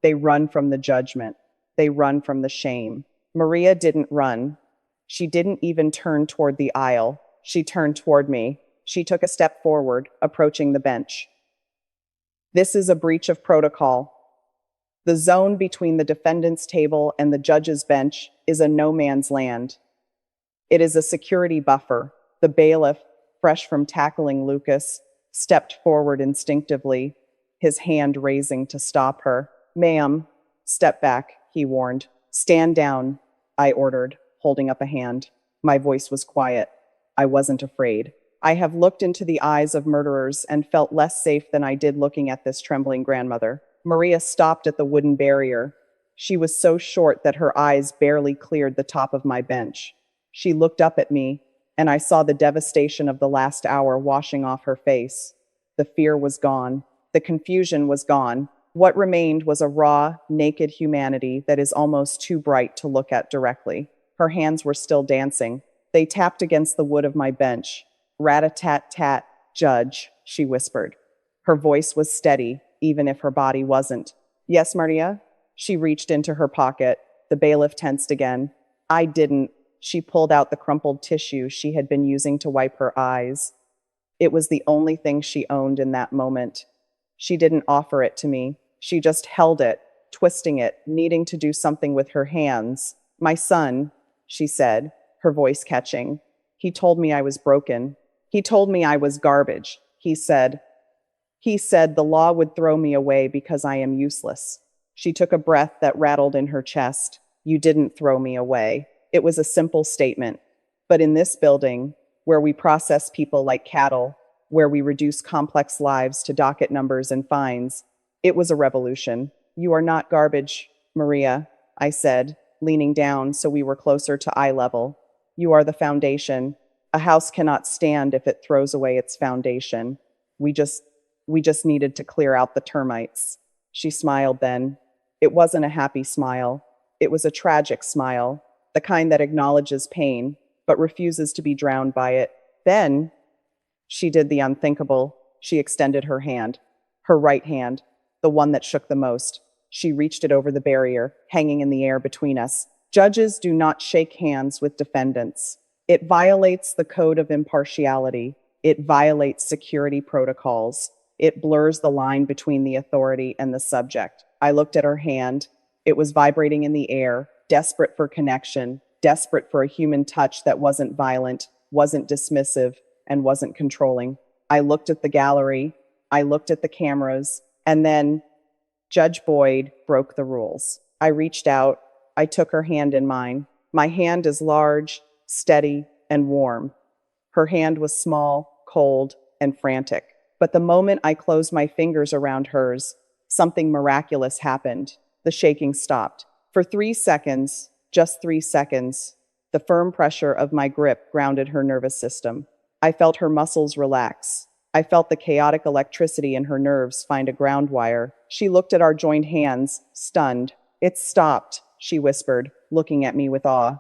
They run from the judgment. They run from the shame. Maria didn't run. She didn't even turn toward the aisle. She turned toward me. She took a step forward, approaching the bench. This is a breach of protocol. The zone between the defendant's table and the judge's bench is a no man's land. It is a security buffer. The bailiff, fresh from tackling Lucas, stepped forward instinctively, his hand raising to stop her. Ma'am, step back, he warned. Stand down, I ordered, holding up a hand. My voice was quiet. I wasn't afraid. I have looked into the eyes of murderers and felt less safe than I did looking at this trembling grandmother. Maria stopped at the wooden barrier. She was so short that her eyes barely cleared the top of my bench. She looked up at me, and I saw the devastation of the last hour washing off her face. The fear was gone. The confusion was gone. What remained was a raw, naked humanity that is almost too bright to look at directly. Her hands were still dancing. They tapped against the wood of my bench. Rat-a-tat-tat, Judge, she whispered. Her voice was steady, even if her body wasn't. Yes, Maria? She reached into her pocket. The bailiff tensed again. I didn't. She pulled out the crumpled tissue she had been using to wipe her eyes. It was the only thing she owned in that moment. She didn't offer it to me. She just held it, twisting it, needing to do something with her hands. My son, she said, her voice catching. He told me I was broken. He told me I was garbage. He said the law would throw me away because I am useless. She took a breath that rattled in her chest. You didn't throw me away. It was a simple statement. But in this building, where we process people like cattle, where we reduce complex lives to docket numbers and fines, it was a revolution. You are not garbage, Maria, I said, leaning down so we were closer to eye level. You are the foundation. A house cannot stand if it throws away its foundation. We just needed to clear out the termites. She smiled then. It wasn't a happy smile. It was a tragic smile, the kind that acknowledges pain, but refuses to be drowned by it. Then, she did the unthinkable. She extended her hand, her right hand, the one that shook the most. She reached it over the barrier, hanging in the air between us. Judges do not shake hands with defendants. It violates the code of impartiality. It violates security protocols. It blurs the line between the authority and the subject. I looked at her hand. It was vibrating in the air, desperate for connection, desperate for a human touch that wasn't violent, wasn't dismissive, and wasn't controlling. I looked at the gallery. I looked at the cameras. And then Judge Boyd broke the rules. I reached out. I took her hand in mine. My hand is large, steady, and warm. Her hand was small, cold, and frantic. But the moment I closed my fingers around hers, something miraculous happened. The shaking stopped. For 3 seconds, just 3 seconds, the firm pressure of my grip grounded her nervous system. I felt her muscles relax. I felt the chaotic electricity in her nerves find a ground wire. She looked at our joined hands, stunned. "It stopped," she whispered, looking at me with awe.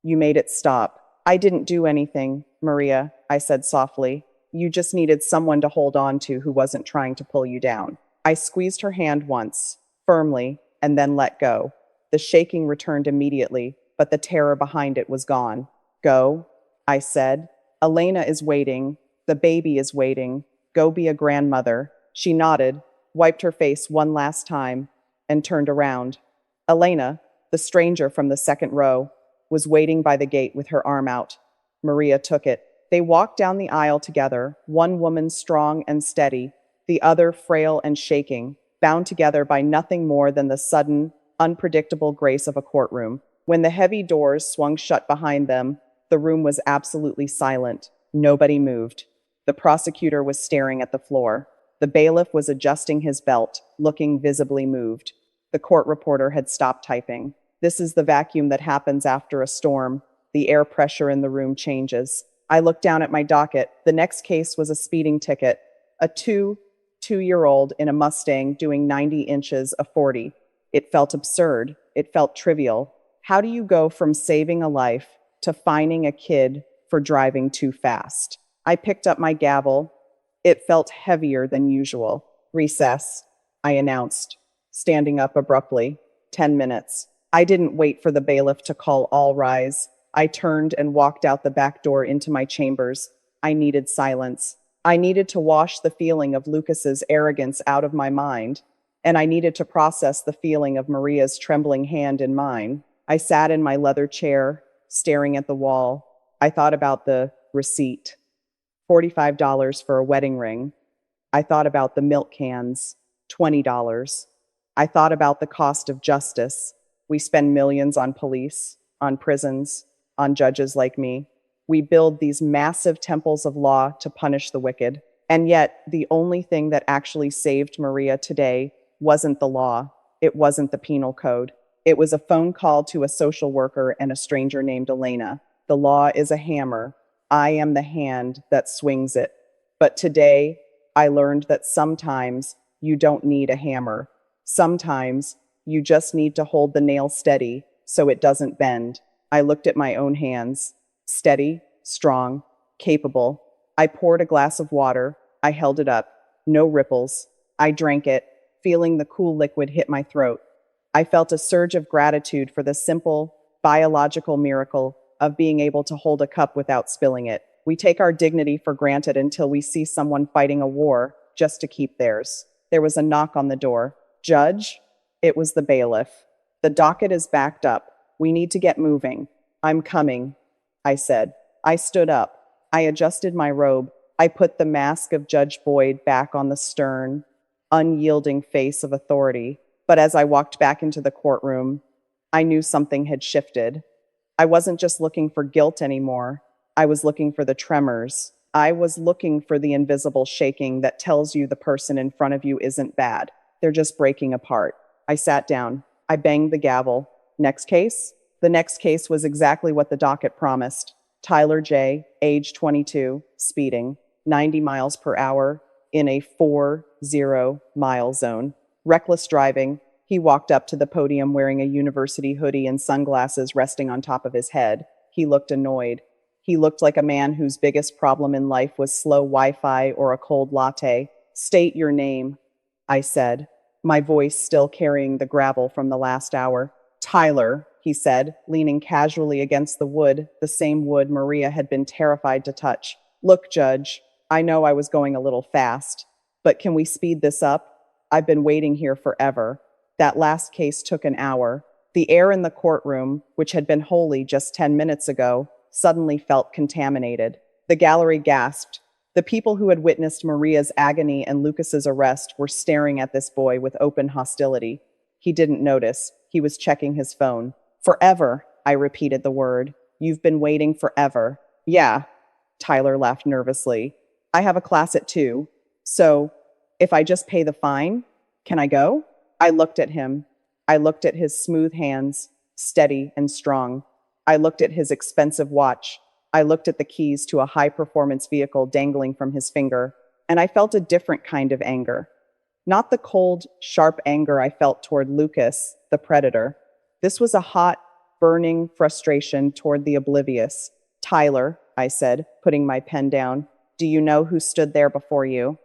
"You made it stop." "I didn't do anything, Maria," I said softly. "You just needed someone to hold on to who wasn't trying to pull you down." I squeezed her hand once, firmly, and then let go. The shaking returned immediately, but the terror behind it was gone. "Go," I said. "Elena is waiting. The baby is waiting. Go be a grandmother." She nodded, wiped her face one last time, and turned around. Elena, the stranger from the second row, was waiting by the gate with her arm out. Maria took it. They walked down the aisle together, one woman strong and steady, the other frail and shaking, bound together by nothing more than the sudden, unpredictable grace of a courtroom. When the heavy doors swung shut behind them, the room was absolutely silent. Nobody moved. The prosecutor was staring at the floor. The bailiff was adjusting his belt, looking visibly moved. The court reporter had stopped typing. This is the vacuum that happens after a storm. The air pressure in the room changes. I looked down at my docket. The next case was a speeding ticket. A two-year-old in a Mustang doing 90 inches of 40. It felt absurd. It felt trivial. How do you go from saving a life to fining a kid for driving too fast? I picked up my gavel. It felt heavier than usual. "Recess," I announced, standing up abruptly. 10 minutes. I didn't wait for the bailiff to call all rise. I turned and walked out the back door into my chambers. I needed silence. I needed to wash the feeling of Lucas's arrogance out of my mind, and I needed to process the feeling of Maria's trembling hand in mine. I sat in my leather chair, staring at the wall. I thought about the receipt. $45 for a wedding ring. I thought about the milk cans. $20. I thought about the cost of justice. We spend millions on police, on prisons, on judges like me. We build these massive temples of law to punish the wicked. And yet, the only thing that actually saved Maria today wasn't the law. It wasn't the penal code. It was a phone call to a social worker and a stranger named Elena. The law is a hammer. I am the hand that swings it. But today, I learned that sometimes you don't need a hammer. Sometimes you just need to hold the nail steady so it doesn't bend. I looked at my own hands. Steady, strong, capable. I poured a glass of water. I held it up. No ripples. I drank it, feeling the cool liquid hit my throat. I felt a surge of gratitude for the simple, biological miracle of being able to hold a cup without spilling it. We take our dignity for granted until we see someone fighting a war just to keep theirs. There was a knock on the door. "Judge?" It was the bailiff. "The docket is backed up. We need to get moving." "I'm coming," I said. I stood up. I adjusted my robe. I put the mask of Judge Boyd back on the stern, unyielding face of authority. But as I walked back into the courtroom, I knew something had shifted. I wasn't just looking for guilt anymore. I was looking for the tremors. I was looking for the invisible shaking that tells you the person in front of you isn't bad. They're just breaking apart. I sat down. I banged the gavel. "Next case?" The next case was exactly what the docket promised. Tyler J., age 22, speeding, 90 miles per hour in a 40-mile zone. Reckless driving. He walked up to the podium wearing a university hoodie and sunglasses resting on top of his head. He looked annoyed. He looked like a man whose biggest problem in life was slow Wi-Fi or a cold latte. "State your name," I said, my voice still carrying the gravel from the last hour. "Tyler," he said, leaning casually against the wood, the same wood Maria had been terrified to touch. "Look, Judge, I know I was going a little fast, but can we speed this up? I've been waiting here forever. That last case took an hour." The air in the courtroom, which had been holy just 10 minutes ago, suddenly felt contaminated. The gallery gasped. The people who had witnessed Maria's agony and Lucas's arrest were staring at this boy with open hostility. He didn't notice. He was checking his phone. "Forever," I repeated the word. "You've been waiting forever." "Yeah," Tyler laughed nervously. "I have a class at 2. So, if I just pay the fine, can I go? I looked at him. I looked at his smooth hands, steady and strong. I looked at his expensive watch. I looked at the keys to a high performance vehicle dangling from his finger, and I felt a different kind of anger. Not the cold, sharp anger I felt toward Lucas, the predator. This was a hot, burning frustration toward the oblivious. Tyler, I said, putting my pen down, do you know who stood there before you?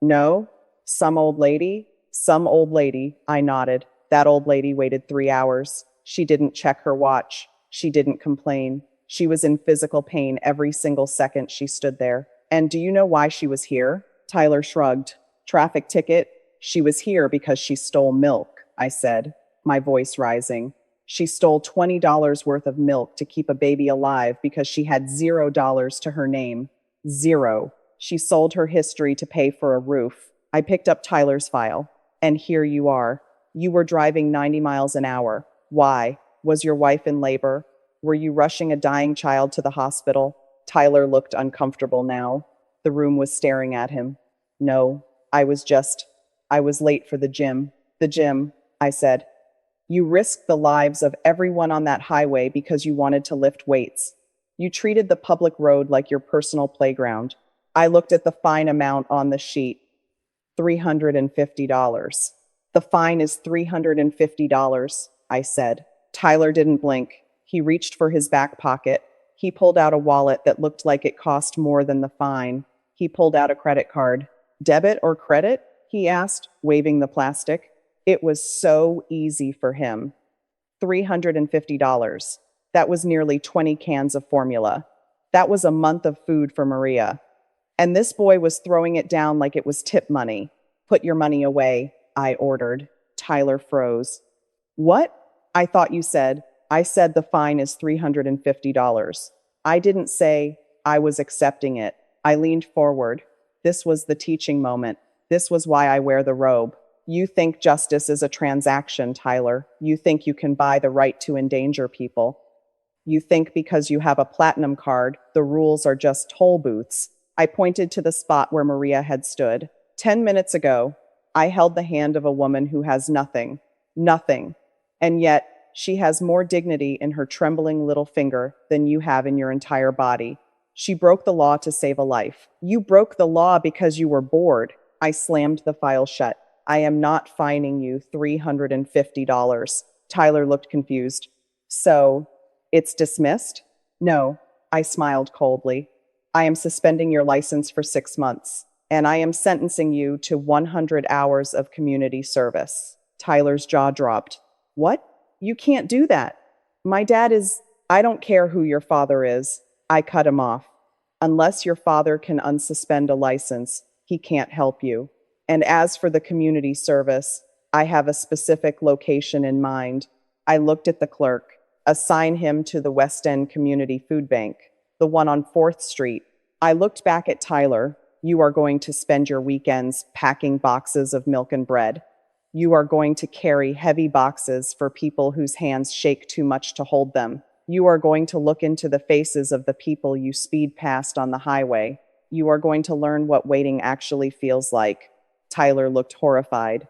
No. Some old lady? Some old lady, I nodded. That old lady waited 3 hours. She didn't check her watch. She didn't complain. She was in physical pain every single second she stood there. And do you know why she was here? Tyler shrugged. Traffic ticket? She was here because she stole milk, I said, my voice rising. She stole $20 worth of milk to keep a baby alive because she had $0 to her name. Zero. She sold her history to pay for a roof. I picked up Tyler's file. And here you are. You were driving 90 miles an hour. Why? Was your wife in labor? Were you rushing a dying child to the hospital? Tyler looked uncomfortable now. The room was staring at him. No, I was late for the gym. The gym, I said. You risked the lives of everyone on that highway because you wanted to lift weights. You treated the public road like your personal playground. I looked at the fine amount on the sheet. $350. The fine is $350, I said. Tyler didn't blink. He reached for his back pocket. He pulled out a wallet that looked like it cost more than the fine. He pulled out a credit card. Debit or credit? He asked, waving the plastic. It was so easy for him. $350. That was nearly 20 cans of formula. That was a month of food for Maria. And this boy was throwing it down like it was tip money. Put your money away, I ordered. Tyler froze. What? I thought you said. I said the fine is $350. I didn't say I was accepting it. I leaned forward. This was the teaching moment. This was why I wear the robe. You think justice is a transaction, Tyler. You think you can buy the right to endanger people. You think because you have a platinum card, the rules are just toll booths. I pointed to the spot where Maria had stood. 10 minutes ago, I held the hand of a woman who has nothing. Nothing. And yet, she has more dignity in her trembling little finger than you have in your entire body. She broke the law to save a life. You broke the law because you were bored. I slammed the file shut. I am not fining you $350. Tyler looked confused. So, it's dismissed? No, I smiled coldly. I am suspending your license for 6 months, and I am sentencing you to 100 hours of community service. Tyler's jaw dropped. What? You can't do that. My dad is... I don't care who your father is. I cut him off. Unless your father can unsuspend a license, he can't help you. And as for the community service, I have a specific location in mind. I looked at the clerk. Assign him to the West End Community Food Bank, the one on 4th Street. I looked back at Tyler. You are going to spend your weekends packing boxes of milk and bread. You are going to carry heavy boxes for people whose hands shake too much to hold them. You are going to look into the faces of the people you speed past on the highway. You are going to learn what waiting actually feels like. Tyler looked horrified.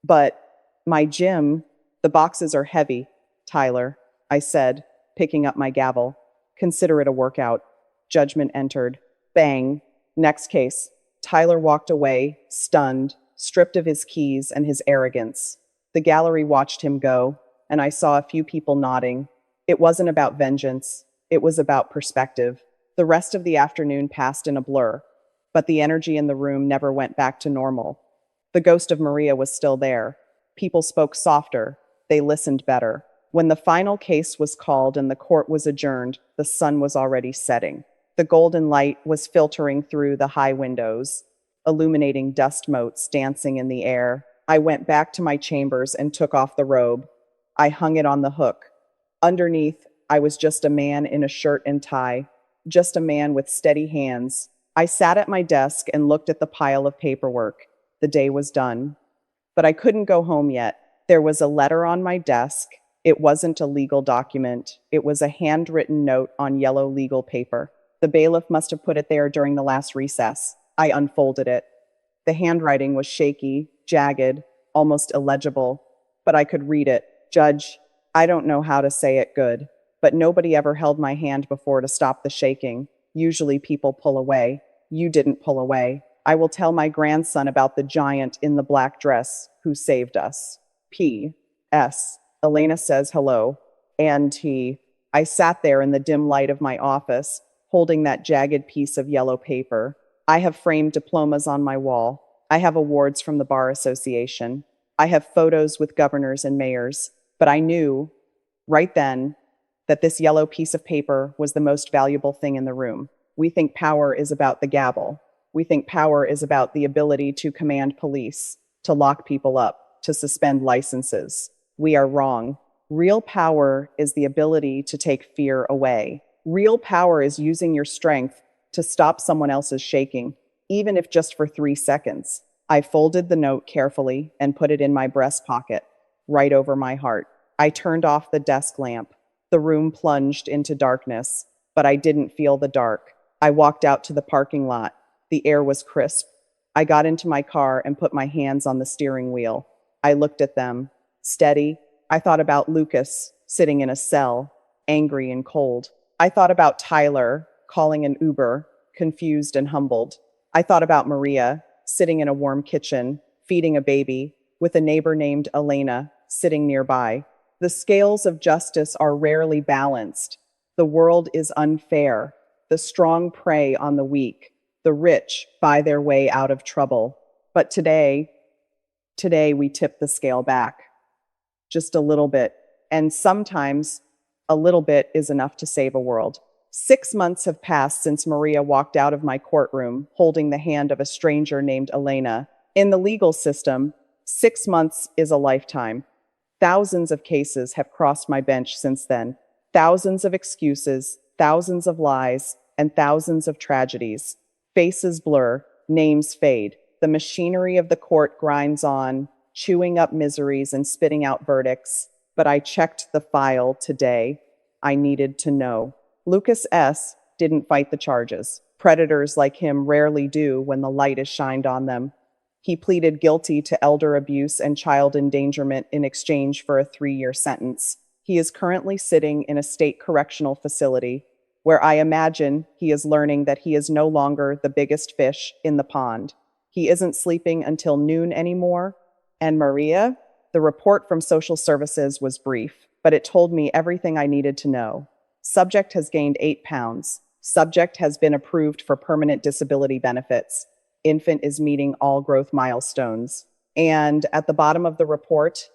But my gym, the boxes are heavy, Tyler, I said, picking up my gavel. Consider it a workout. Judgment entered. Bang. Next case. Tyler walked away, stunned, stripped of his keys and his arrogance. The gallery watched him go, and I saw a few people nodding. It wasn't about vengeance. It was about perspective. The rest of the afternoon passed in a blur, but the energy in the room never went back to normal. The ghost of Maria was still there. People spoke softer. They listened better. When the final case was called and the court was adjourned, the sun was already setting. The golden light was filtering through the high windows, illuminating dust motes dancing in the air. I went back to my chambers and took off the robe. I hung it on the hook. Underneath, I was just a man in a shirt and tie, just a man with steady hands. I sat at my desk and looked at the pile of paperwork. The day was done. But I couldn't go home yet. There was a letter on my desk. It wasn't a legal document. It was a handwritten note on yellow legal paper. The bailiff must have put it there during the last recess. I unfolded it. The handwriting was shaky, jagged, almost illegible, but I could read it. Judge, I don't know how to say it good, but nobody ever held my hand before to stop the shaking. Usually people pull away. You didn't pull away. I will tell my grandson about the giant in the black dress who saved us. P.S. Elena says hello. And I sat there in the dim light of my office, holding that jagged piece of yellow paper. I have framed diplomas on my wall. I have awards from the Bar Association. I have photos with governors and mayors. But I knew, right then, that this yellow piece of paper was the most valuable thing in the room. We think power is about the gavel. We think power is about the ability to command police, to lock people up, to suspend licenses. We are wrong. Real power is the ability to take fear away. Real power is using your strength to stop someone else's shaking, even if just for 3 seconds. I folded the note carefully and put it in my breast pocket, right over my heart. I turned off the desk lamp. The room plunged into darkness, but I didn't feel the dark. I walked out to the parking lot. The air was crisp. I got into my car and put my hands on the steering wheel. I looked at them, steady. I thought about Lucas, sitting in a cell, angry and cold. I thought about Tyler, calling an Uber, confused and humbled. I thought about Maria, sitting in a warm kitchen, feeding a baby, with a neighbor named Elena, sitting nearby. The scales of justice are rarely balanced. The world is unfair. The strong prey on the weak. The rich buy their way out of trouble. But today we tip the scale back. Just a little bit. And sometimes a little bit is enough to save a world. 6 months have passed since Maria walked out of my courtroom, holding the hand of a stranger named Elena. In the legal system, 6 months is a lifetime. Thousands of cases have crossed my bench since then. Thousands of excuses, thousands of lies, and thousands of tragedies. Faces blur, names fade. The machinery of the court grinds on, chewing up miseries and spitting out verdicts. But I checked the file today. I needed to know. Lucas S. didn't fight the charges. Predators like him rarely do when the light is shined on them. He pleaded guilty to elder abuse and child endangerment in exchange for a 3-year sentence. He is currently sitting in a state correctional facility, where I imagine he is learning that he is no longer the biggest fish in the pond. He isn't sleeping until noon anymore. And Maria? The report from social services was brief, but it told me everything I needed to know. Subject has gained 8 pounds. Subject has been approved for permanent disability benefits. Infant is meeting all growth milestones. And at the bottom of the report,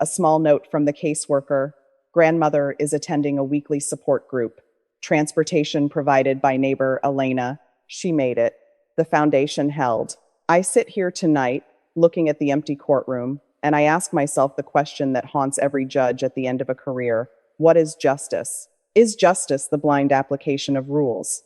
a small note from the caseworker. Grandmother is attending a weekly support group. Transportation provided by neighbor Elena. She made it. The foundation held. I sit here tonight, looking at the empty courtroom, and I ask myself the question that haunts every judge at the end of a career. What is justice? Is justice the blind application of rules?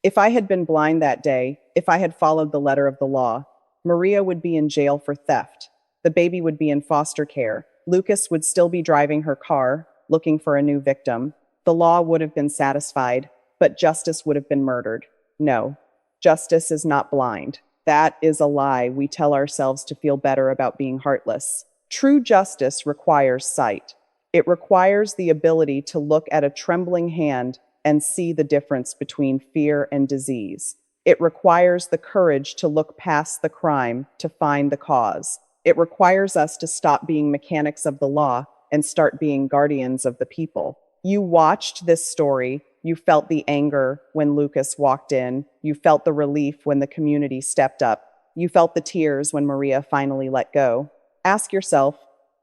If I had been blind that day, if I had followed the letter of the law, Maria would be in jail for theft. The baby would be in foster care. Lucas would still be driving her car, looking for a new victim. The law would have been satisfied, but justice would have been murdered. No, justice is not blind. That is a lie we tell ourselves to feel better about being heartless. True justice requires sight. It requires the ability to look at a trembling hand and see the difference between fear and disease. It requires the courage to look past the crime to find the cause. It requires us to stop being mechanics of the law and start being guardians of the people. You watched this story. You felt the anger when Lucas walked in. You felt the relief when the community stepped up. You felt the tears when Maria finally let go. Ask yourself,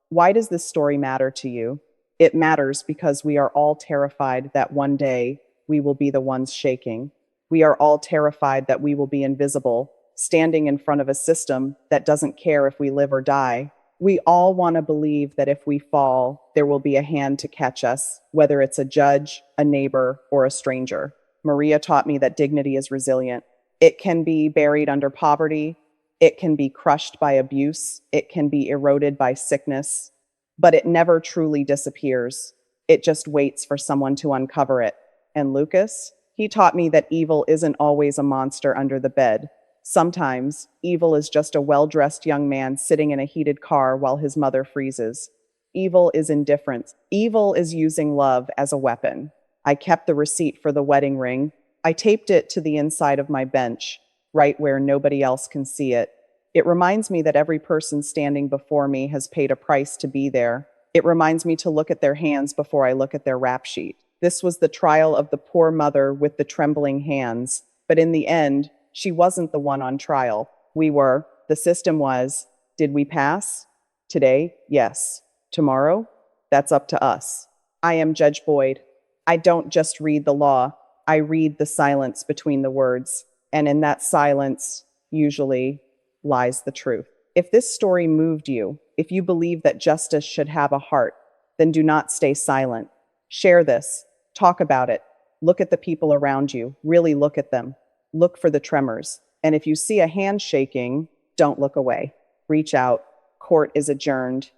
why does this story matter to you? It matters because we are all terrified that one day we will be the ones shaking. We are all terrified that we will be invisible, standing in front of a system that doesn't care if we live or die. We all want to believe that if we fall, there will be a hand to catch us, whether it's a judge, a neighbor, or a stranger. Maria taught me that dignity is resilient. It can be buried under poverty. It can be crushed by abuse. It can be eroded by sickness. But it never truly disappears. It just waits for someone to uncover it. And Lucas, he taught me that evil isn't always a monster under the bed. Sometimes, evil is just a well-dressed young man sitting in a heated car while his mother freezes. Evil is indifference. Evil is using love as a weapon. I kept the receipt for the wedding ring. I taped it to the inside of my bench, right where nobody else can see it. It reminds me that every person standing before me has paid a price to be there. It reminds me to look at their hands before I look at their rap sheet. This was the trial of the poor mother with the trembling hands. But in the end, she wasn't the one on trial. We were. The system was. Did we pass? Today, yes. Tomorrow? That's up to us. I am Judge Boyd. I don't just read the law. I read the silence between the words. And in that silence, usually, lies the truth. If this story moved you, if you believe that justice should have a heart, then do not stay silent. Share this. Talk about it. Look at the people around you. Really look at them. Look for the tremors. And if you see a hand shaking, don't look away. Reach out. Court is adjourned.